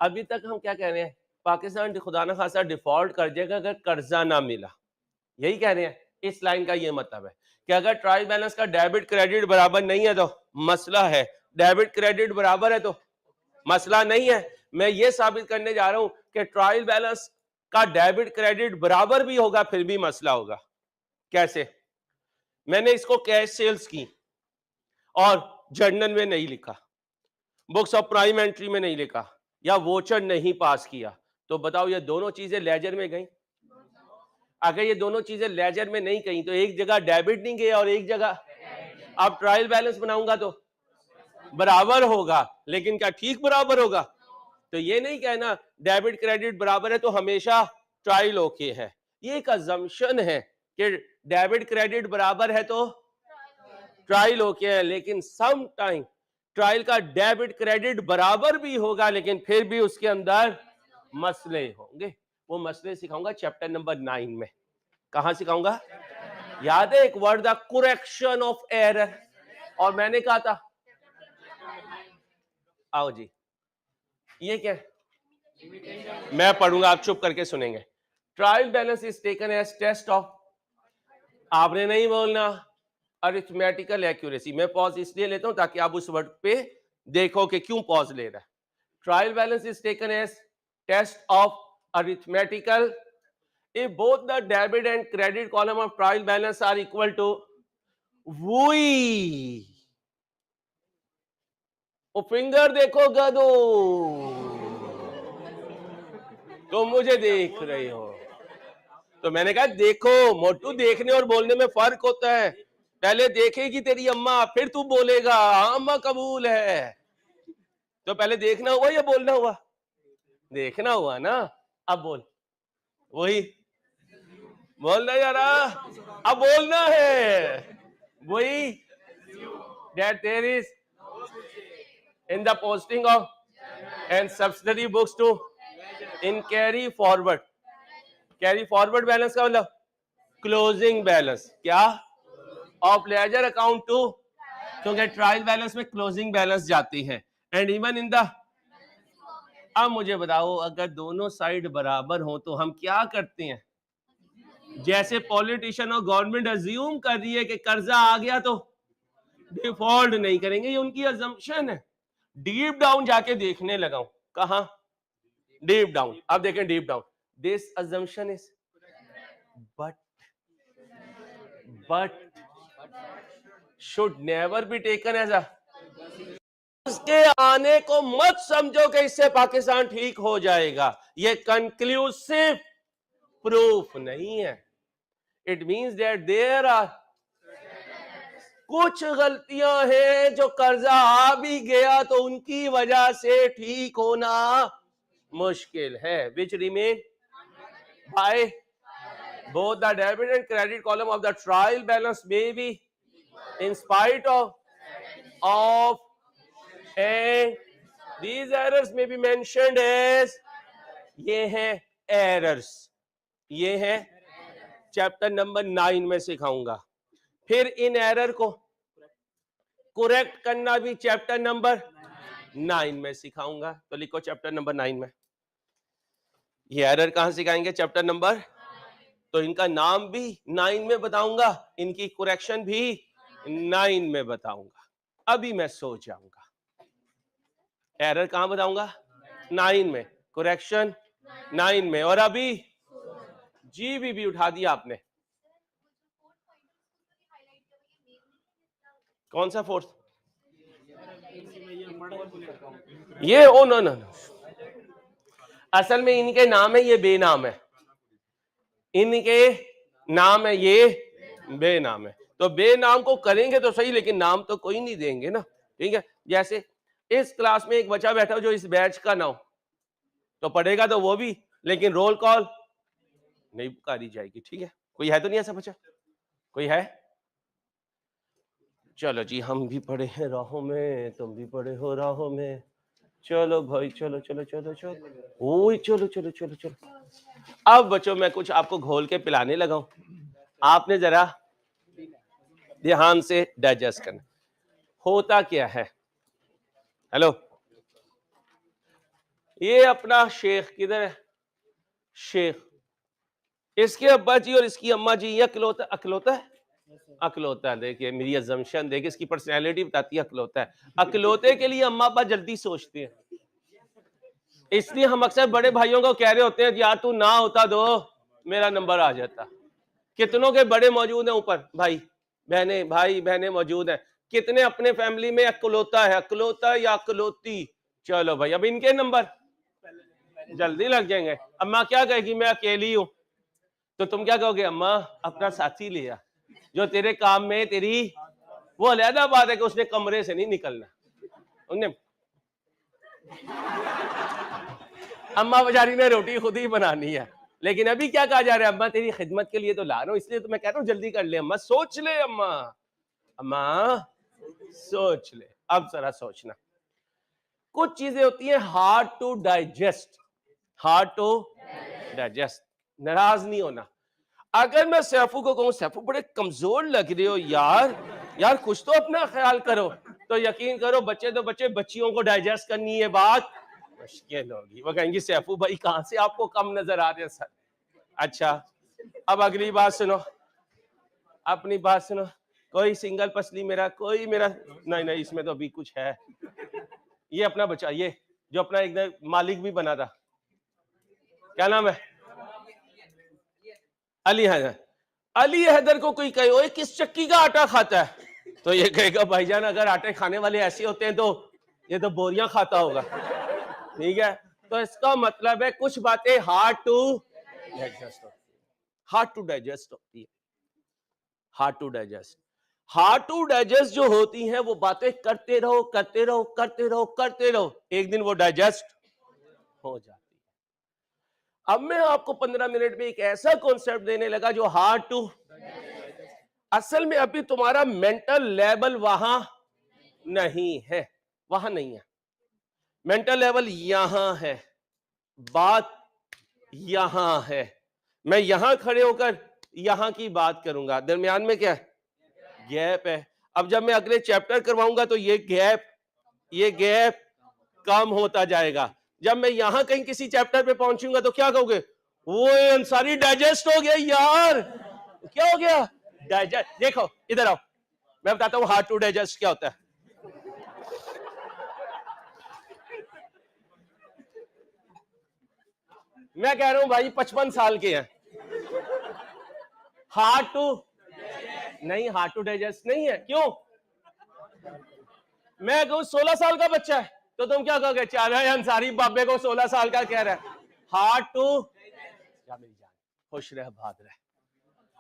Speaker 1: अभी तक हम क्या कह रहे हैं, पाकिस्तान खुदा ना खासा डिफॉल्ट कर जाएगा अगर कर्जा ना मिला, यही कह रहे हैं। इस लाइन का ये मतलब है कि अगर ट्रायल बैलेंस का डेबिट क्रेडिट बराबर नहीं है तो मसला है, डेबिट क्रेडिट बराबर है तो मसला नहीं है। मैं ये साबित करने जा रहा हूं कि ट्रायल बैलेंस का डेबिट क्रेडिट बराबर भी होगा फिर भी मसला होगा। कैसे? मैंने इसको कैश सेल्स की और जर्नल में नहीं लिखा, बुक्स ऑफ प्राइम एंट्री में नहीं लिखा, या वोचर नहीं पास किया, तो बताओ ये दोनों चीजें लेजर में गई? अगर ये दोनों चीजें लेजर में नहीं गई तो एक जगह डेबिट नहीं गया और एक जगह, अब ट्रायल बैलेंस बनाऊंगा तो बराबर होगा, लेकिन क्या ठीक बराबर होगा? तो ये नहीं कहना डेबिट क्रेडिट बराबर है तो हमेशा ट्रायल ओके है, ये एक अजम्पशन है कि डेबिट क्रेडिट बराबर है तो ट्रायल ओके है, लेकिन सम टाइम ट्रायल का डेबिट क्रेडिट बराबर भी होगा लेकिन फिर भी उसके अंदर मसले होंगे। वो मसले सिखाऊंगा चैप्टर नंबर 9 में। कहां सिखाऊंगा? याद है एक word the correction of error, और मैंने कहा था, आओ जी, ये क्या है? मैं पढ़ूंगा, आप चुप करके सुनेंगे। Trial balance is taken as test of, आपने नहीं बोलना, अरिथमेटिकल एक्यूरेसी। मैं पॉज इसलिए लेता हूं ताकि आप उस वर्ड पे देखो कि क्यों पॉज ले रहा है। Trial balance is taken as test of arithmetical if both the debit and credit column of trial balance are equal to we, ओ फिंगर देखो गधो, तो मुझे देख रहे हो, तो मैंने कहा देखो मोटू, देखने और बोलने में फर्क होता है, पहले देखेगी तेरी अम्मा फिर तू बोलेगा अम्मा कबूल है, तो पहले देखना हुआ या बोलना हुआ? देखना हुआ ना। अब बोल, वही बोलना यार, अब बोलना है वही, that there is in the posting of and subsidiary books to in carry forward balance का मतलब क्लोजिंग बैलेंस, क्या ऑफ लेजर अकाउंट टू, क्योंकि ट्रायल बैलेंस में क्लोजिंग बैलेंस जाती है, एंड इवन इन द। अब मुझे बताओ अगर दोनों साइड बराबर हो तो हम क्या करते हैं? जैसे पॉलिटिशियन और गवर्नमेंट अज्यूम कर रही है कि कर्जा आ गया तो डिफॉल्ट नहीं करेंगे, ये उनकी अजम्पशन है। डीप डाउन जाके देखने लगाऊं, कहां? Deep down. अब देखें deep down, this assumption is but should never be taken as a, उसके आने को मत समझो कि इससे पाकिस्तान ठीक हो जाएगा, ये कंक्लूसिव प्रूफ नहीं है। It means that there are कुछ गलतियां हैं जो कर्जा आ भी गया तो उनकी वजह से ठीक होना मुश्किल है, which remain by both the debit and credit column of the trial balance may be in spite of and these errors may be mentioned as, ये हैं errors, ये हैं चैप्टर नंबर 9 में सिखाऊंगा। फिर इन एरर को करेक्ट करना भी चैप्टर नंबर 9 में सिखाऊंगा। तो लिखो चैप्टर नंबर 9 में, ये एरर कहां सिखाएंगे? चैप्टर नंबर, तो इनका नाम भी 9 में बताऊंगा, इनकी करेक्शन भी 9 में बताऊंगा। अभी मैं सो जाऊंगा, एरर कहां बताऊंगा? 9 में, करेक्शन 9 में, और अभी जी भी उठा दिया आपने। कौन सा फोर्थ? ये ओ नो नो, असल में इनके नाम है, ये बेनाम है। इनके नाम है, ये बेनाम है। तो बेनाम को करेंगे तो सही, लेकिन नाम तो कोई नहीं देंगे ना, ठीक है। जैसे इस क्लास में एक बच्चा बैठा हो जो इस बैच का ना हो, तो पढ़ेगा तो वो भी, लेकिन रोल कॉल नहीं पुकारी जाएगी, ठीक है। कोई है तो नहीं ऐसा बच्चा? कोई है? चलो जी, हम भी पढ़े हैं राहों में, तुम भी पढ़े हो राहों में। चलो भाई, चलो चलो चलो चलो, ओए चलो चलो चलो चलो। अब बच्चों मैं कुछ आपको घोल के पिलाने लगा हूं, आपने जरा ध्यान से डाइजेस्ट करना। होता क्या है, हेलो, ये अपना शेख किधर है? शेख, इसके अब्बा जी और इसकी अम्मा जी, ये अकलौता अकलौता है, अकलौता है। देखिए मेरी अजम्पशन देखिए, इसकी पर्सनैलिटी बताती है अकलौता है। अकलौते के लिए अम्मा अब्बा जल्दी सोचते हैं, इसलिए हम अक्सर बड़े भाइयों को कह रहे होते हैं यार तू ना होता तो मेरा नंबर आ जाता। कितनों के बड़े मौजूद हैं ऊपर, भाई बहने मौजूद हैं, कितने अपने फैमिली में अकलौता है, अकलौता या अकलौती? चलो भाई, अब इनके नंबर जल्दी लग जाएंगे। अम्मा क्या कहेगी, मैं अकेली हूं, तो तुम क्या कहोगे, अम्मा अपना साथी ले आ जो तेरे काम में तेरी, वो अलहदा बात है कि उसने कमरे से नहीं निकलना, उन्हें अम्मा बेचारी ने रोटी खुद ही बनानी है। लेकिन अभी क्या कहा जा रहा है, अम्मा तेरी खिदमत के लिए तो ला रहा हूं, इसलिए तो मैं कह रहा हूं जल्दी कर ले अम्मा, सोच ले अम्मा, अम्मा सोच ले। अब जरा सोचना, कुछ चीजें होती है hard to digest, hard to digest. नाराज नहीं होना। अगर मैं सैफू को कहूं सैफू बड़े कमजोर लग रहे हो यार, यार कुछ तो अपना ख्याल करो, तो यकीन करो बच्चे तो बच्चे, बच्चियों को डाइजेस्ट करनी है बात मुश्किल होगी। वो कहेंगी सैफू भाई कहां से आपको कम नजर आ रहे हैं सर। अच्छा, अब अगली बात सुनो, अपनी बात सुनो। कोई सिंगल पसली मेरा, कोई मेरा नहीं नहीं, इसमें तो अभी कुछ है। ये अपना बच्चा, ये जो अपना एकदम मालिक भी बना था, क्या नाम है? अली हैदर। अली हैदर को कोई कहे ओए किस चक्की का आटा खाता है, तो ये कहेगा भाईजान अगर आटे खाने वाले ऐसे होते हैं तो ये तो बोरियां खाता होगा, ठीक है। तो इसका मतलब है कुछ बातें हार्ड टू डाइजेस्ट होती है, हार्ड टू डाइजेस्ट होती है, hard to digest. Hard to digest जो होती हैं वो बातें करते रहो करते रहो करते रहो करते रहो, एक दिन वो डाइजेस्ट हो जाती है। अब मैं आपको 15 मिनट में एक ऐसा कॉन्सेप्ट देने लगा जो हार्ड टू, असल में अभी तुम्हारा मेंटल लेवल वहां नहीं है, वहां नहीं है, मेंटल लेवल यहां है, बात यहां है। मैं यहां खड़े होकर यहां की बात करूंगा, दरमियान में क्या गैप है। अब जब मैं अगले चैप्टर करवाऊंगा तो ये गैप कम होता जाएगा। जब मैं यहां कहीं किसी चैप्टर पे पहुंचूंगा तो क्या कहोगे, वो अंसारी डाइजेस्ट हो गया यार, क्या हो गया डाइजेस्ट। देखो इधर आओ, मैं बताता हूं हार्ड टू डाइजेस्ट क्या होता है। मैं कह रहा हूं भाई 55 साल के हैं, हार्ड टू नहीं, हार्ड टू डाइजेस्ट नहीं है, क्यों? मैं कहूं 16 साल का बच्चा है तो तुम क्या कहोगे, चार अंसारी बाबे को 16 साल का कह रहा है। हार्ड टू, खुश रह भाद रह।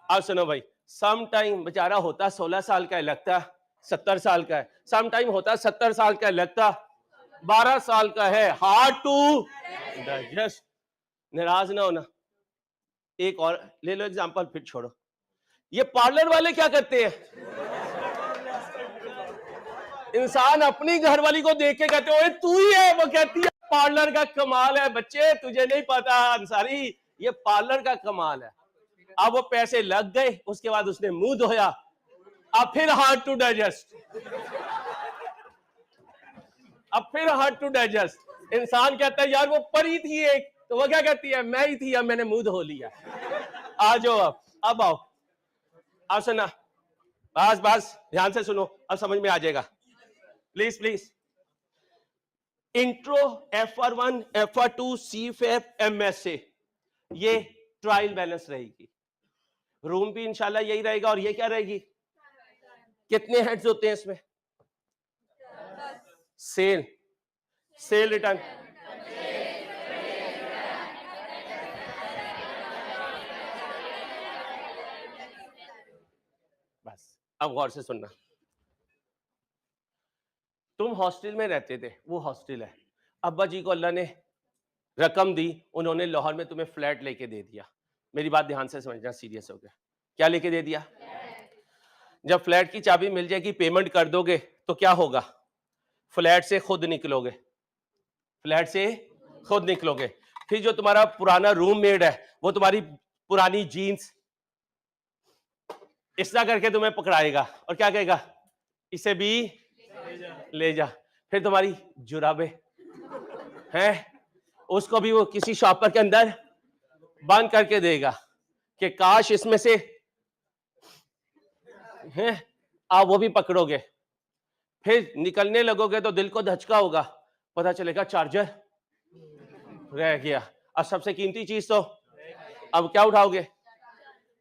Speaker 1: अब सुनो भाई, सम टाइम बेचारा होता 16 साल का है, लगता 70 साल का है, सम टाइम होता 70 साल का है, लगता 12 साल का है। Hard to digest. नाराज ना होना। एक और ले लो एग्जांपल, फिर छोड़ो। ये पार्लर वाले क्या करते हैं, इंसान अपनी घरवाली को देख के कहते हो तू ही है, वो कहती है पार्लर का कमाल है बच्चे, तुझे नहीं पता अंसारी, ये पार्लर का कमाल है। अब वो पैसे लग गए, उसके बाद उसने मुंह धोया, अब फिर हार्ड टू डाइजेस्ट, अब फिर हार्ड टू डाइजेस्ट। इंसान कहता है यार वो परी थी एक, तो वो क्या कहती है, मैं ही थी, अब मैंने मुंह धो लिया। आ जाओ, अब आओ, अब सुना, बस बस ध्यान से सुनो, अब समझ में आ जाएगा, please please. Intro, FR1, FR2, CFAP, MSA, ये ट्रायल बैलेंस रहेगी। रूम भी इंशाल्लाह यही रहेगा, और ये क्या रहेगी, कितने हेड्स होते हैं इसमें, सेल, सेल रिटर्न, अब गौर से सुनना, तुम हॉस्टल में रहते थे, वो हॉस्टल है, अब्बा जी को अल्लाह ने रकम दी, उन्होंने लाहौर में तुम्हें फ्लैट लेके दे दिया। मेरी बात ध्यान से समझना, सीरियस हो गया। क्या लेके दे दिया? जब फ्लैट की चाबी मिल जाएगी, पेमेंट कर दोगे तो क्या होगा? फ्लैट से खुद निकलोगे, फ्लैट से खुद निकलोगे। फिर जो तुम्हारा पुराना रूममेट है वो तुम्हारी पुरानी जीन्स इस तरह करके तुम्हें पकड़ाएगा और क्या कहेगा? इसे भी ले जा। फिर तुम्हारी जुराबे हैं, उसको भी वो किसी शॉपर के अंदर बंद करके देगा कि काश इसमें से हैं, आप वो भी पकड़ोगे। फिर निकलने लगोगे तो दिल को धचका होगा, पता चलेगा चार्जर रह गया। अब सबसे कीमती चीज तो अब क्या उठाओगे?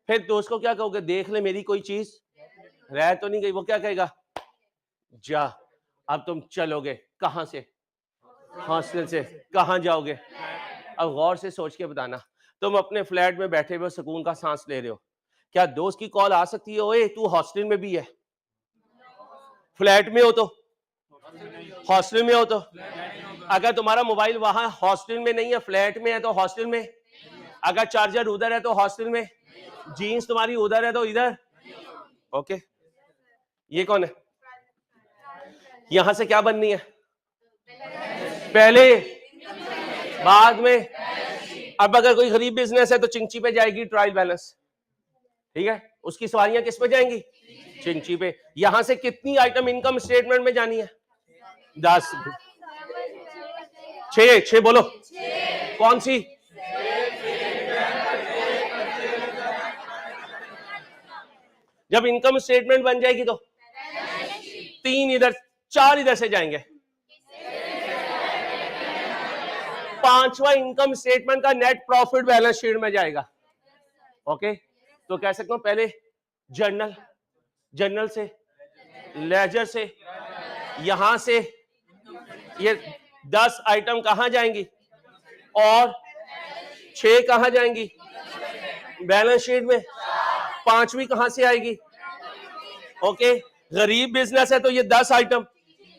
Speaker 1: फिर दोस्त को क्या कहोगे? देख ले मेरी कोई चीज रह तो नहीं गई। वो क्या कहेगा? जा। अब तुम चलोगे कहां से? हॉस्टल से। कहां जाओगे? अब गौर से सोच के बताना, तुम अपने फ्लैट में बैठे हुए सुकून का सांस ले रहे हो, क्या दोस्त की कॉल आ सकती है, ओए तू हॉस्टल में भी है? फ्लैट में हो तो, हॉस्टल में हो तो, अगर तुम्हारा मोबाइल वहां हॉस्टल में नहीं है, फ्लैट में है तो हॉस्टल में, अगर चार्जर उधर है तो हॉस्टल में, जीन्स तुम्हारी उधर है तो इधर। ओके, ये कौन है? यहां से क्या बननी है? पहले बाद में। अब अगर कोई गरीब बिजनेस है तो चिंची पे जाएगी ट्रायल बैलेंस, ठीक है? उसकी सवारियां किस पे जाएंगी? चिंची पे। यहां से कितनी आइटम इनकम स्टेटमेंट में जानी है? 10। 6 बोलो। कौन सी? जब इनकम स्टेटमेंट बन जाएगी तो 3 इधर, 4 इधर से जाएंगे। 5वां इनकम स्टेटमेंट का नेट प्रॉफिट बैलेंस शीट में जाएगा। ओके, तो कह सकता हूं पहले जर्नल, जर्नल से, लेजर से, यहां से ये 10 आइटम कहां जाएंगी और 6 कहां जाएंगी? बैलेंस शीट में। 5वीं कहां से आएगी? ओके, गरीब बिजनेस है तो ये 10 आइटम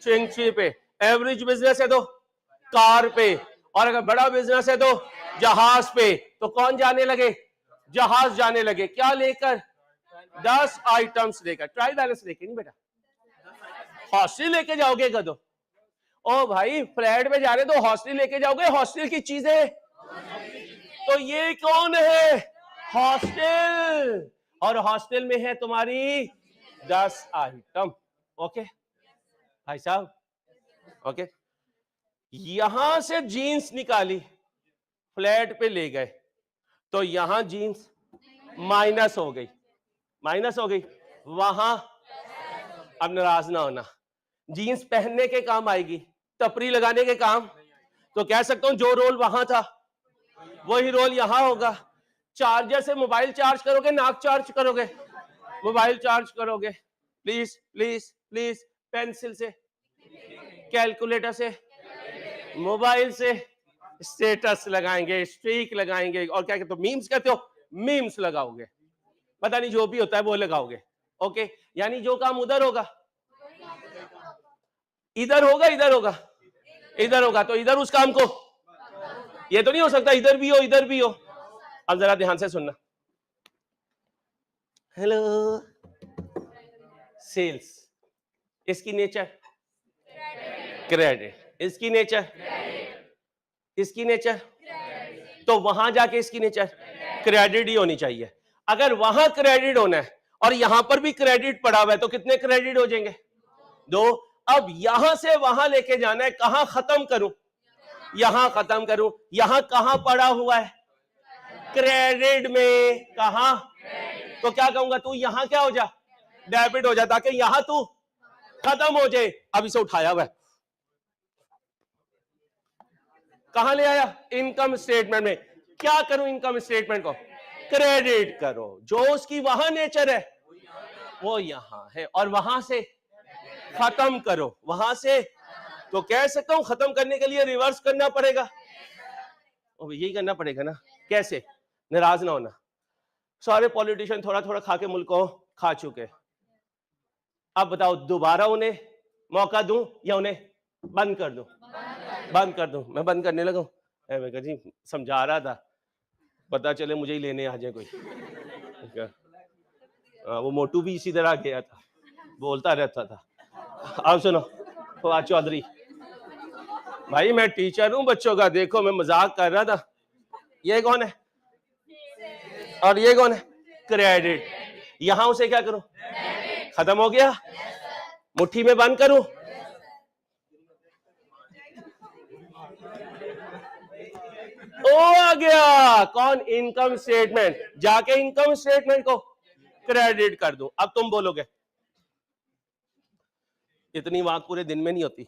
Speaker 1: चिंची पे, एवरेज बिजनेस है तो कार पे, और अगर बड़ा बिजनेस है तो जहाज पे। तो कौन जाने लगे? जहाज जाने लगे। क्या लेकर? 10 आइटम्स लेकर। ट्रायल बैलेंस लेके नहीं बेटा, हॉस्टल लेके जाओगे कदो? ओ भाई, फ्लैट में जा रहे तो हॉस्टल लेके जाओगे, हॉस्टल की चीजें। तो ये कौन है? हॉस्टल। और हॉस्टल में है तुम्हारी 10 आइटम। ओके भाई साहब, ओके। यहां से जीन्स निकाली, फ्लैट पे ले गए, तो यहां जीन्स माइनस हो गई, माइनस हो गई। वहां, अब नाराज ना होना, जीन्स पहनने के काम आएगी, टपरी लगाने के काम। तो कह सकता हूं जो रोल वहां था वही रोल यहां होगा। चार्जर से मोबाइल चार्ज करोगे, नाक चार्ज करोगे, मोबाइल चार्ज करोगे। प्लीज प्लीज प्लीज, पेंसिल से, कैलकुलेटर से, मोबाइल से स्टेटस लगाएंगे, स्ट्रीक लगाएंगे, और क्या कहते हो, मीम्स कहते हो, मीम्स लगाओगे, पता नहीं जो भी होता है वो लगाओगे। ओके, यानी जो काम उधर होगा इधर होगा, इधर होगा इधर होगा, तो इधर उस काम को, ये तो नहीं हो सकता इधर भी हो इधर भी हो। अब जरा ध्यान से सुनना। हेलो, सेल्स, इसकी नेचर क्रेडिट, इसकी नेचर, इसकी नेचर, तो वहां जाके इसकी नेचर क्रेडिट ही होनी चाहिए। अगर वहां क्रेडिट होना है और यहां पर भी क्रेडिट पड़ा हुआ है तो कितने क्रेडिट हो जाएंगे? 2। अब यहां से वहां लेके जाना है, कहां खत्म करूं? यहां खत्म करूं। यहां कहां पड़ा हुआ है? क्रेडिट में। कहां? तो क्या कहूंगा? तू यहां क्या हो जा? डेबिट हो जा, ताकि यहां तू खत्म हो जाए। अब इसे उठाया हुआ है, कहां ले आया? इनकम स्टेटमेंट में। क्या करूं इनकम स्टेटमेंट को? क्रेडिट करो। जो उसकी वहां नेचर है वो यहां है, और वहां से खत्म करो, वहां से। तो कह सकता हूं खत्म करने के लिए रिवर्स करना पड़ेगा, यही करना पड़ेगा ना। कैसे? नाराज ना होना, सारे पॉलिटिशियन थोड़ा थोड़ा खा के मुल्क को खा चुके, अब बताओ दोबारा उन्हें मौका दूं या उन्हें बंद कर दूं? बंद कर दूं। मैं बंद करने लगा। मैं कहा जी समझा रहा था, पता चले मुझे ही लेने आ जाए कोई। वो मोटू भी इसी तरह गया था, बोलता रहता था। अब सुनो फवाद चौधरी, भाई मैं टीचर हूं बच्चों का, देखो मैं मजाक कर रहा था। ये कौन है और ये कौन है? क्रेडिट। यहां उसे क्या करूं? खत्म हो गया, मुट्ठी में बंद करूं। ओ आ गया कौन? Income statement. जाके इनकम स्टेटमेंट को क्रेडिट कर दूं। अब तुम बोलोगे इतनी बात पूरे दिन में नहीं होती।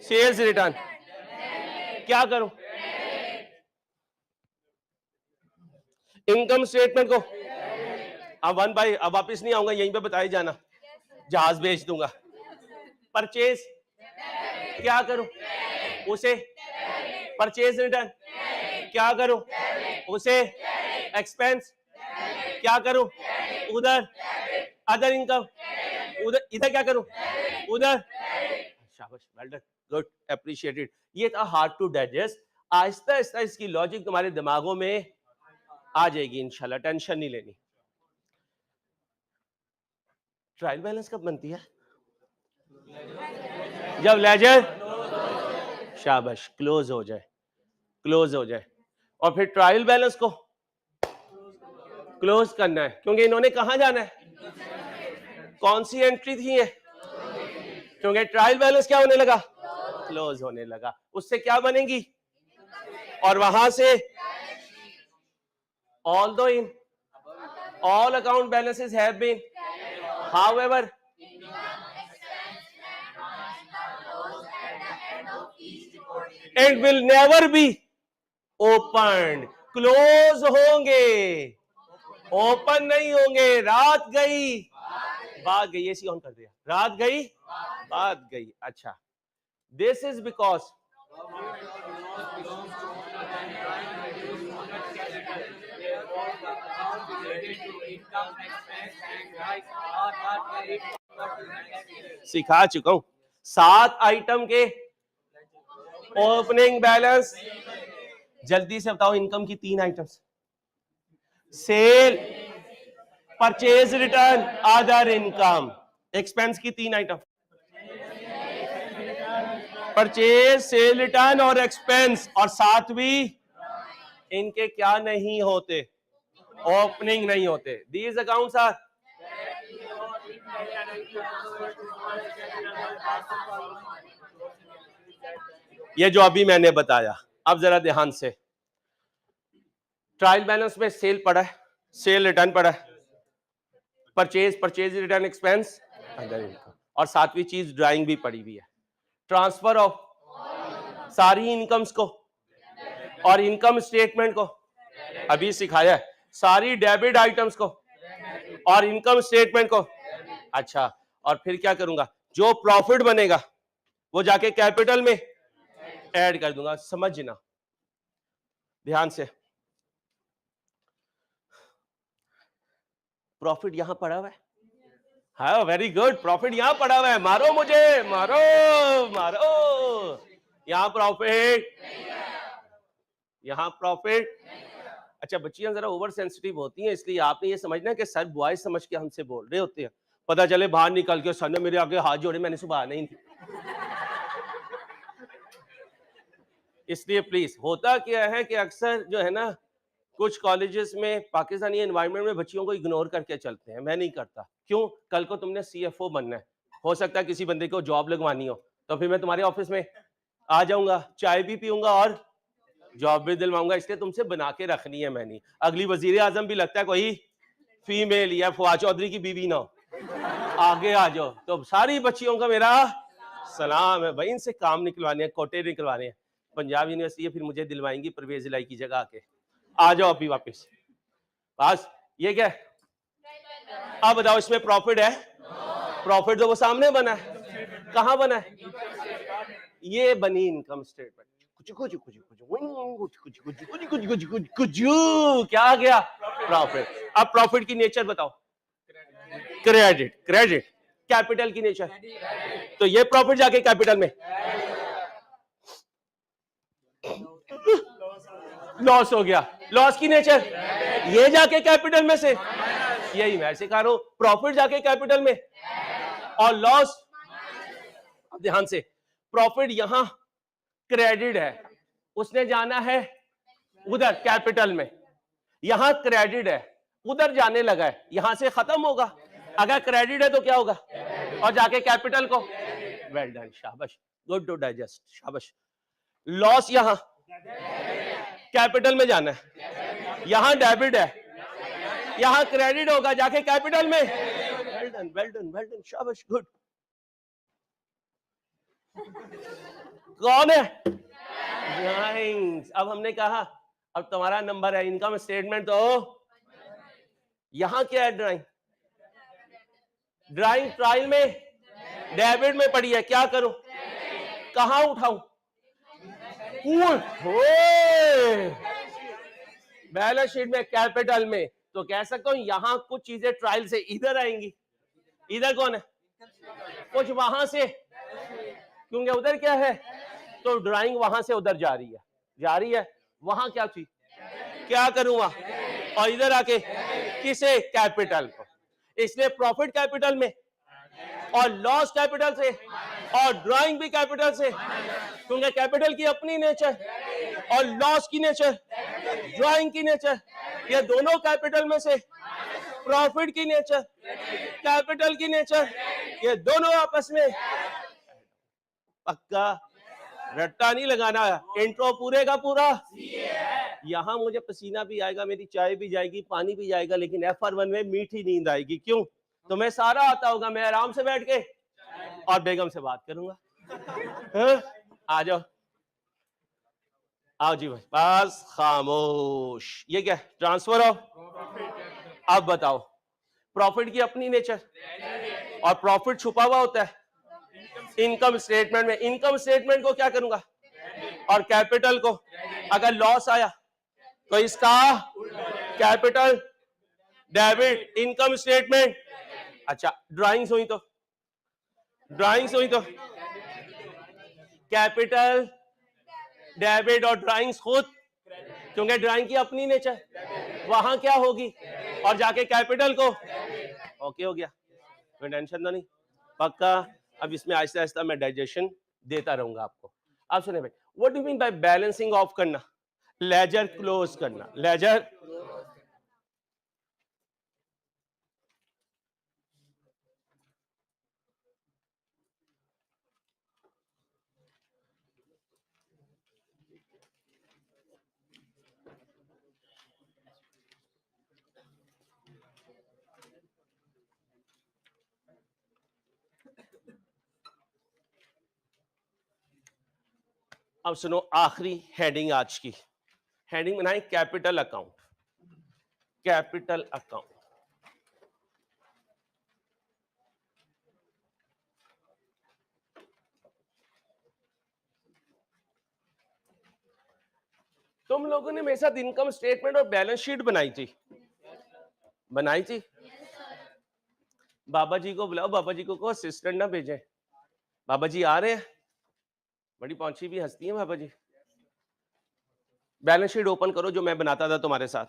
Speaker 1: सेल्स रिटर्न क्या करूं? इनकम स्टेटमेंट को अब वन बाई, अब वापिस नहीं आऊंगा, यहीं पे बताए जाना, जहाज भेज दूंगा। परचेज क्या करूं? उसे परचेज रिटर्न क्या करूं? उसे एक्सपेंस क्या करूं? उधर अदर इनकम, उधर इधर क्या करूं? उधर। शाबाश, वेल डन, गुड, एप्रिशिएटेड। ये था hard to digest. Aahista Aahista इसकी लॉजिक तुम्हारे दिमागों में आ जाएगी इंशाल्लाह, टेंशन नहीं लेनी। ट्रायल बैलेंस कब बनती है? जब लेजर शाबाश क्लोज हो जाए, क्लोज हो जाए। और फिर ट्रायल बैलेंस को क्लोज करना है, क्योंकि इन्होंने कहां जाना है? कौन सी एंट्री थी ये? क्योंकि ट्रायल बैलेंस क्या होने लगा? क्लोज होने लगा। उससे क्या बनेगी? और वहां से although in all account balances have been, however, it will never be opened. Close होंगे, ओपन नहीं होंगे। रात गई बात गई, एसी ऑन कर दिया, रात गई बात गई। अच्छा, दिस इज बिकॉज सिखा चुका हूं 7 आइटम के ओपनिंग बैलेंस। जल्दी से बताओ इनकम की 3 items. Sale, purchase return, other income. Expense की 3 आइटम, परचेज, सेल रिटर्न और एक्सपेंस। और 7वीं इनके क्या नहीं होते? ओपनिंग नहीं होते। दीज अकाउंट्स आर ये जो अभी मैंने बताया। अब जरा ध्यान से, ट्रायल बैलेंस में सेल पड़ा है, सेल रिटर्न पड़ा है, purchase, purchase return, expense, other income, और 7वीं चीज ड्राइंग भी पड़ी हुई है। ट्रांसफर ऑफ सारी इनकम्स को और इनकम स्टेटमेंट को अभी सिखाया है, सारी डेबिट आइटम्स को और इनकम स्टेटमेंट को। अच्छा, और फिर क्या करूंगा? जो प्रॉफिट बनेगा वो जाके कैपिटल में ऐड कर दूंगा। समझना ध्यान से, प्रॉफिट यहां पड़ा हुआ है। हाँ वेरी गुड, प्रॉफिट यहां पड़ा हुआ है। मारो मुझे, मारो मारो। यहां प्रॉफिट, यहां प्रॉफिट। अच्छा, बच्चियां जरा ओवर सेंसिटिव होती हैं, इसलिए आपने ये समझना है कि सर बॉयज समझ के हमसे बोल रहे होते हैं। पता चले बाहर निकल के सर ने मेरे आगे हाथ जोड़े, मैंने सुबह नहीं। इसलिए प्लीज, होता क्या है कि अक्सर जो है ना, कुछ कॉलेजेस में पाकिस्तानी एनवायरनमेंट में बच्चियों को इग्नोर करके चलते हैं। मैं नहीं करता। क्यों? कल को तुमने सीएफओ बनना है, हो सकता है किसी बंदे को जॉब लगवानी हो, तो फिर मैं तुम्हारे ऑफिस में आ जाऊंगा, चाय भी पीऊंगा और जॉब भी दिलवाऊंगा। इसलिए तुमसे बना के रखनी है मैंने। अगली वजीर आजम भी लगता है कोई फीमेल या फवाद चौधरी की बीवी ना हो, आगे आ जाओ। तो सारी बच्चियों का मेरा सलाम है भाई, इनसे काम निकलवाने हैं, कोटे निकलवाने हैं। पंजाब यूनिवर्सिटी है, फिर मुझे दिलवाएंगी परवेज इलाही की जगह आके। आ जाओ अभी वापस। बस ये क्या है? अब बताओ इसमें प्रॉफिट है? प्रॉफिट तो वो सामने बना है। कहां बना है? ये बनी इनकम स्टेटमेंट। क्या आ गया? प्रॉफिट। अब प्रॉफिट की नेचर बताओ। क्रेडिट, क्रेडिट कैपिटल की नेचर, तो ये प्रॉफिट जाके कैपिटल में लॉस हो गया, लॉस की नेचर ये जाके कैपिटल में से, यही मैं सिखा रहा हूं, प्रॉफिट जाके कैपिटल में और लॉस, ध्यान से, प्रॉफिट यहां क्रेडिट है, उसने जाना है उधर कैपिटल में, यहां क्रेडिट है उधर जाने लगा है, यहां से खत्म होगा, अगर क्रेडिट है तो क्या होगा और जाके कैपिटल को, वेल डन, शाबाश, गुड टू डाइजेस्ट, शाबाश। लॉस यहां कैपिटल में जाना है, यहां डेबिट है, यहां क्रेडिट होगा जाके कैपिटल में, well done, well done, well done, शाबाश, गुड। कौन है? ड्राइंग्स। अब हमने कहा अब तुम्हारा नंबर है, इनकम स्टेटमेंट तो यहां क्या है, ड्राइंग, ड्राइंग ट्रायल में डेबिट में पड़ी है, क्या करूं, कहां उठाऊं, बैलेंस शीट में कैपिटल में, तो कह सकता हूं यहां कुछ चीजें ट्रायल से इधर आएंगी, इधर कौन है, कुछ वहां से, क्योंकि उधर क्या है, तो ड्राइंग वहां से उधर जा रही है, जा रही है, वहां क्या चीज, क्या करूं वहां, और इधर आके किसे, कैपिटल को, इसलिए प्रॉफिट कैपिटल में और लॉस कैपिटल से और ड्राइंग भी कैपिटल से, क्योंकि कैपिटल की अपनी नेचर और लॉस की नेचर, ड्राइंग की नेचर, ये दोनों कैपिटल में से, प्रॉफिट की नेचर, कैपिटल की नेचर, ये दोनों आपस में, पक्का रट्टा नहीं लगाना है, इंट्रो पूरे का पूरा, यहां मुझे पसीना भी आएगा, मेरी चाय भी जाएगी, पानी भी जाएगा, लेकिन FR1 में मीठी नींद आएगी, क्यों, तो मैं सारा आता होगा, मैं आराम से बैठ के और बेगम से बात करूंगा। आ जाओ, आओ जी भाई, बस खामोश, ये क्या ट्रांसफर ऑफ, अब बताओ, प्रॉफिट की अपनी नेचर और प्रॉफिट छुपा हुआ होता है इनकम स्टेटमेंट में, इनकम स्टेटमेंट को क्या करूंगा और कैपिटल को, अगर लॉस आया तो इसका कैपिटल डेबिट इनकम स्टेटमेंट, अच्छा ड्राइंग्स हुई तो, ड्राइंग्स हुई तो कैपिटल डेबिट और ड्राइंग्स खुद, क्योंकि ड्राइंग की अपनी नेचर, वहां क्या होगी और जाके कैपिटल को, ओके हो गया, कोई टेंशन तो नहीं, पक्का। अब इसमें आहिस्ता आहिस्ता मैं डाइजेशन देता रहूंगा आपको। आप सुने भाई, what do mean bye balancing of करना, लेजर क्लोज करना, लेजर, अब सुनो आखिरी हेडिंग आज की, हेडिंग बनाए कैपिटल अकाउंट, कैपिटल अकाउंट, तुम लोगों ने मेरे साथ इनकम स्टेटमेंट और बैलेंस शीट बनाई थी, बनाई थी, बाबा जी को बुलाओ, बाबा जी को कहो असिस्टेंट ना भेजें, बाबा जी आ रहे हैं, बड़ी पहुंची भी हंसती है बाबा जी, बैलेंस शीट ओपन करो जो मैं बनाता था तुम्हारे साथ,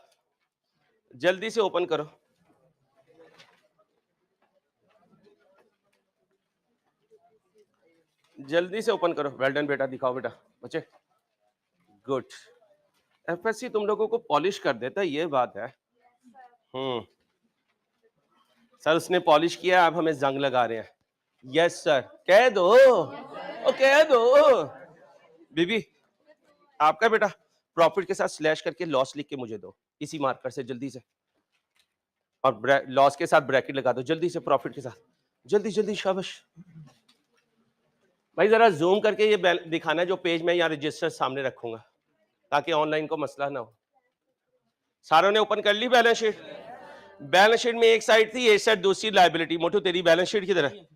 Speaker 1: जल्दी से ओपन करो, जल्दी से ओपन करो, वेल डन बेटा, दिखाओ बेटा बच्चे, गुड, FSC तुम लोगों को पॉलिश कर देता है, ये बात है, सर उसने पॉलिश किया, आप हमें जंग लगा रहे हैं, यस सर, कह दो, ओ कह दो, बीबी आपका बेटा प्रॉफिट के साथ स्लैश करके लॉस लिख के मुझे दो इसी मार्कर से, जल्दी से, और लॉस के साथ ब्रैकेट लगा दो जल्दी से, प्रॉफिट के साथ, जल्दी जल्दी, शाबाश भाई, जरा जूम करके ये दिखाना जो पेज में यहाँ रजिस्टर सामने रखूंगा, ताकि ऑनलाइन को मसला ना हो। सारों ने ओपन कर ली बैलेंस शीट, बैलेंस शीट में एक साइड थी, एक साइड दूसरी लायबिलिटी, मोटू तेरी बैलेंस शीट किधर है,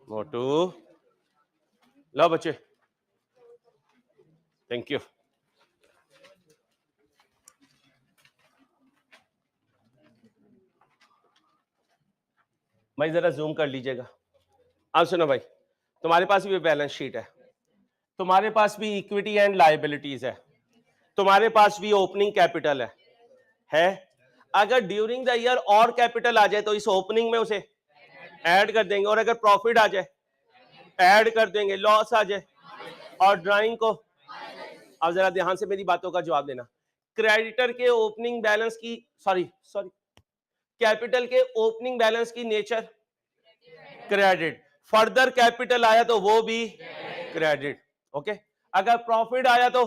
Speaker 1: मोटू लो बच्चे, थैंक यू, भाई जरा जूम कर लीजिएगा। अब सुनो भाई, तुम्हारे पास भी बैलेंस शीट है, तुम्हारे पास भी इक्विटी एंड लायबिलिटीज है, तुम्हारे पास भी ओपनिंग कैपिटल है। अगर ड्यूरिंग द ईयर और कैपिटल आ जाए तो इस ओपनिंग में उसे ऐड कर देंगे, और अगर प्रॉफिट आ जाए ऐड कर देंगे, लॉस आ जाए और ड्राइंग को। अब जरा ध्यान से मेरी बातों का जवाब देना। क्रेडिटर के ओपनिंग बैलेंस की सॉरी कैपिटल के ओपनिंग बैलेंस की नेचर क्रेडिट, फर्दर कैपिटल आया तो वो भी क्रेडिट। ओके, अगर प्रॉफिट आया तो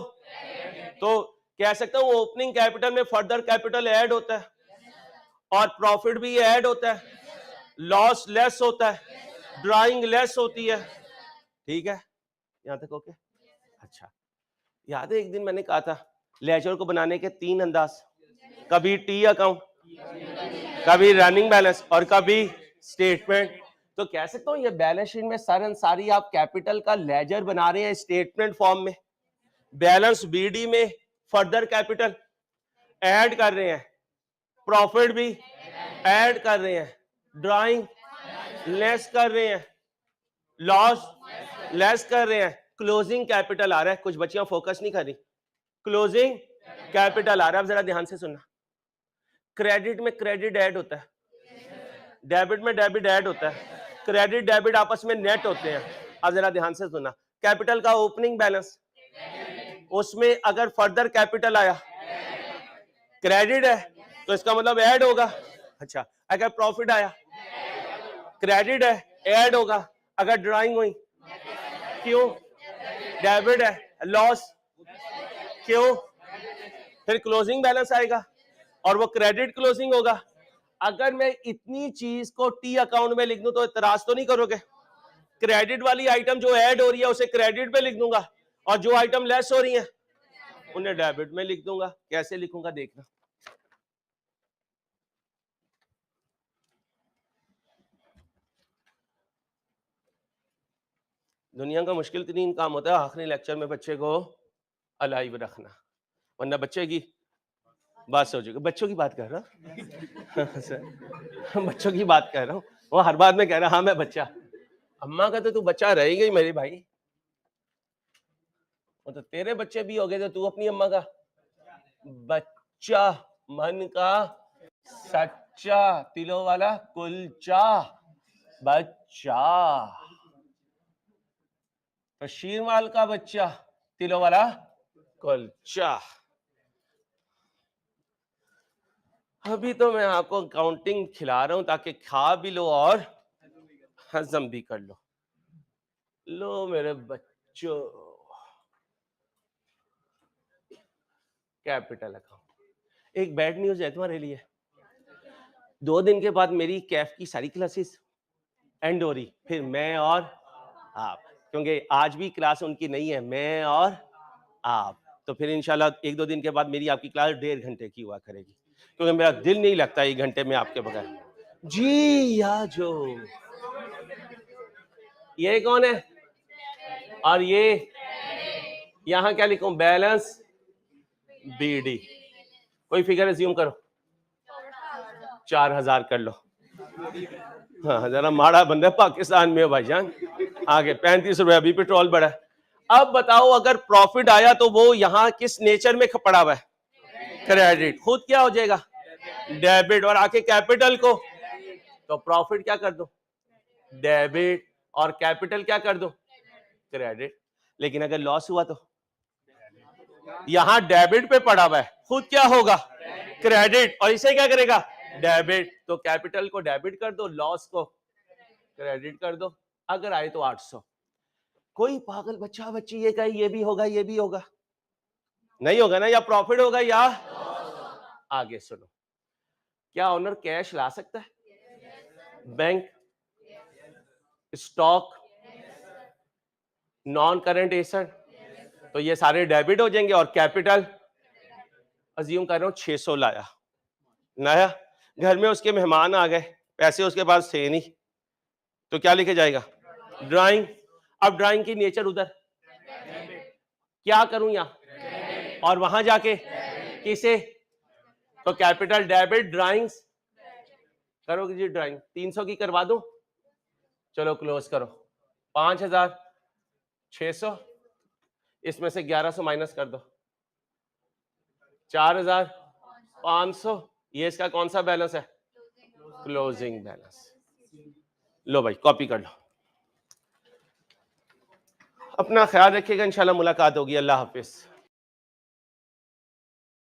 Speaker 1: कह सकता हूं ओपनिंग कैपिटल में फर्दर कैपिटल ऐड होता है और प्रॉफिट भी ऐड होता है, लॉस लेस होता है, ड्राइंग लेस होती है। ठीक है, यहां तक ओके? अच्छा, याद है एक दिन मैंने कहा था लेजर को बनाने के 3 अंदाज, कभी टी अकाउंट, कभी रनिंग बैलेंस और कभी स्टेटमेंट। तो कह सकता हूं ये बैलेंस शीट में सारी आप कैपिटल का लेजर बना रहे हैं स्टेटमेंट फॉर्म में, बैलेंस बीडी में फर्दर कैपिटल ऐड कर रहे हैं, प्रॉफिट भी ऐड कर रहे हैं, ड्राइंग लेस कर रहे हैं, लॉस लेस कर रहे हैं, क्लोजिंग कैपिटल आ रहा है। कुछ बच्चियां फोकस नहीं कर रही, क्लोजिंग कैपिटल आ रहा है। अब जरा ध्यान से सुनना, क्रेडिट में क्रेडिट ऐड होता है, डेबिट में डेबिट ऐड होता है, क्रेडिट डेबिट आपस में नेट होते हैं। अब जरा ध्यान से सुनना, कैपिटल का ओपनिंग बैलेंस, उसमें अगर फर्दर कैपिटल आया क्रेडिट है तो इसका मतलब ऐड होगा। अच्छा, अगर प्रॉफिट आया क्रेडिट है, ऐड होगा। अगर ड्राइंग हुई क्यों, डेबिट है, लॉस क्यों, फिर क्लोजिंग बैलेंस आएगा और वो क्रेडिट क्लोजिंग होगा। अगर मैं इतनी चीज को टी अकाउंट में लिख दूं तो इतराज तो नहीं करोगे? क्रेडिट वाली आइटम जो ऐड हो रही है उसे क्रेडिट पे लिख दूंगा और जो आइटम लेस हो रही है उन्हें डेबिट में लिख दूंगा। कैसे लिखूंगा देखना। दुनिया का मुश्किल तरीन काम होता है आखिरी लेक्चर में बच्चे को अलाइव रखना, वरना बच्चे की बात सोचेगा। बच्चों की बात कर रहा हूँ बच्चों की बात कर रहा हूँ। वो हर बात में कह रहा हाँ मैं बच्चा, अम्मा का तो तू बच्चा रहेगा ही मेरे भाई। वो तो तेरे बच्चे भी हो गए तो तू अपनी अम्मा का बच्चा, मन का सच्चा, तिलों वाला कुलचा बच्चा, तो शीरमाल का बच्चा, तिलों वाला कुलचा। अभी तो मैं आपको काउंटिंग खिला रहा हूं ताकि खा भी लो और हजम भी कर लो। लो मेरे बच्चों, कैपिटल अकाउंट। एक बैड न्यूज है तुम्हारे लिए, 2 दिन के बाद मेरी कैफ की सारी क्लासेस एंड हो रही, फिर मैं और आप, क्योंकि आज भी क्लास उनकी नहीं है, मैं और आप। तो फिर इंशाल्लाह 1-2 दिन के बाद मेरी आपकी क्लास 1.5 घंटे की हुआ करेगी, क्योंकि मेरा दिल नहीं लगता 1 घंटे में आपके बगैर। जी या जो, ये कौन है और ये यहां क्या लिखूं, बैलेंस बीडी। कोई फिगर अज्यूम करो, 4000 कर लो। हाँ जरा माड़ा बंदा पाकिस्तान में हो भाईजान। आगे 35 रुपए अभी पेट्रोल बढ़ा। अब बताओ अगर प्रॉफिट आया तो वो यहां किस नेचर में पड़ा हुआ है, क्रेडिट। खुद क्या हो जाएगा, डेबिट। और आके कैपिटल को तो प्रॉफिट क्या कर दो, डेबिट, और कैपिटल क्या कर दो, क्रेडिट। लेकिन अगर लॉस हुआ तो यहां डेबिट पे पड़ा हुआ है, खुद क्या होगा, क्रेडिट, और इसे क्या करेगा, डेबिट। तो कैपिटल को डेबिट कर दो, लॉस को क्रेडिट कर दो। अगर आए तो 800। कोई पागल बच्चा बच्ची ये कहे ये भी होगा ये भी होगा, नहीं होगा ना, या प्रॉफिट होगा या। आगे सुनो, क्या ओनर कैश ला सकता है, bank, stock, non current asset, तो ये सारे डेबिट हो जाएंगे। और कैपिटल अज्यूम कर रहा हूं 600 लाया, नया, घर में उसके मेहमान आ गए, पैसे उसके पास थे नहीं, तो क्या लिखे जाएगा, ड्राइंग। अब ड्राइंग की नेचर उधर, क्या करूं यहां और वहां जाके किसे, तो कैपिटल डेबिट, ड्राइंग्स करोगे जी ड्राइंग? 300 की करवा दूं? चलो क्लोज करो। 5,600, इसमें से 1,100 माइनस कर दो, 4,500। ये इसका कौन सा बैलेंस है? Closing balance. लो भाई कॉपी कर लो। अपना ख्याल रखिएगा, इंशाल्लाह मुलाकात होगी। अल्लाह हाफिज।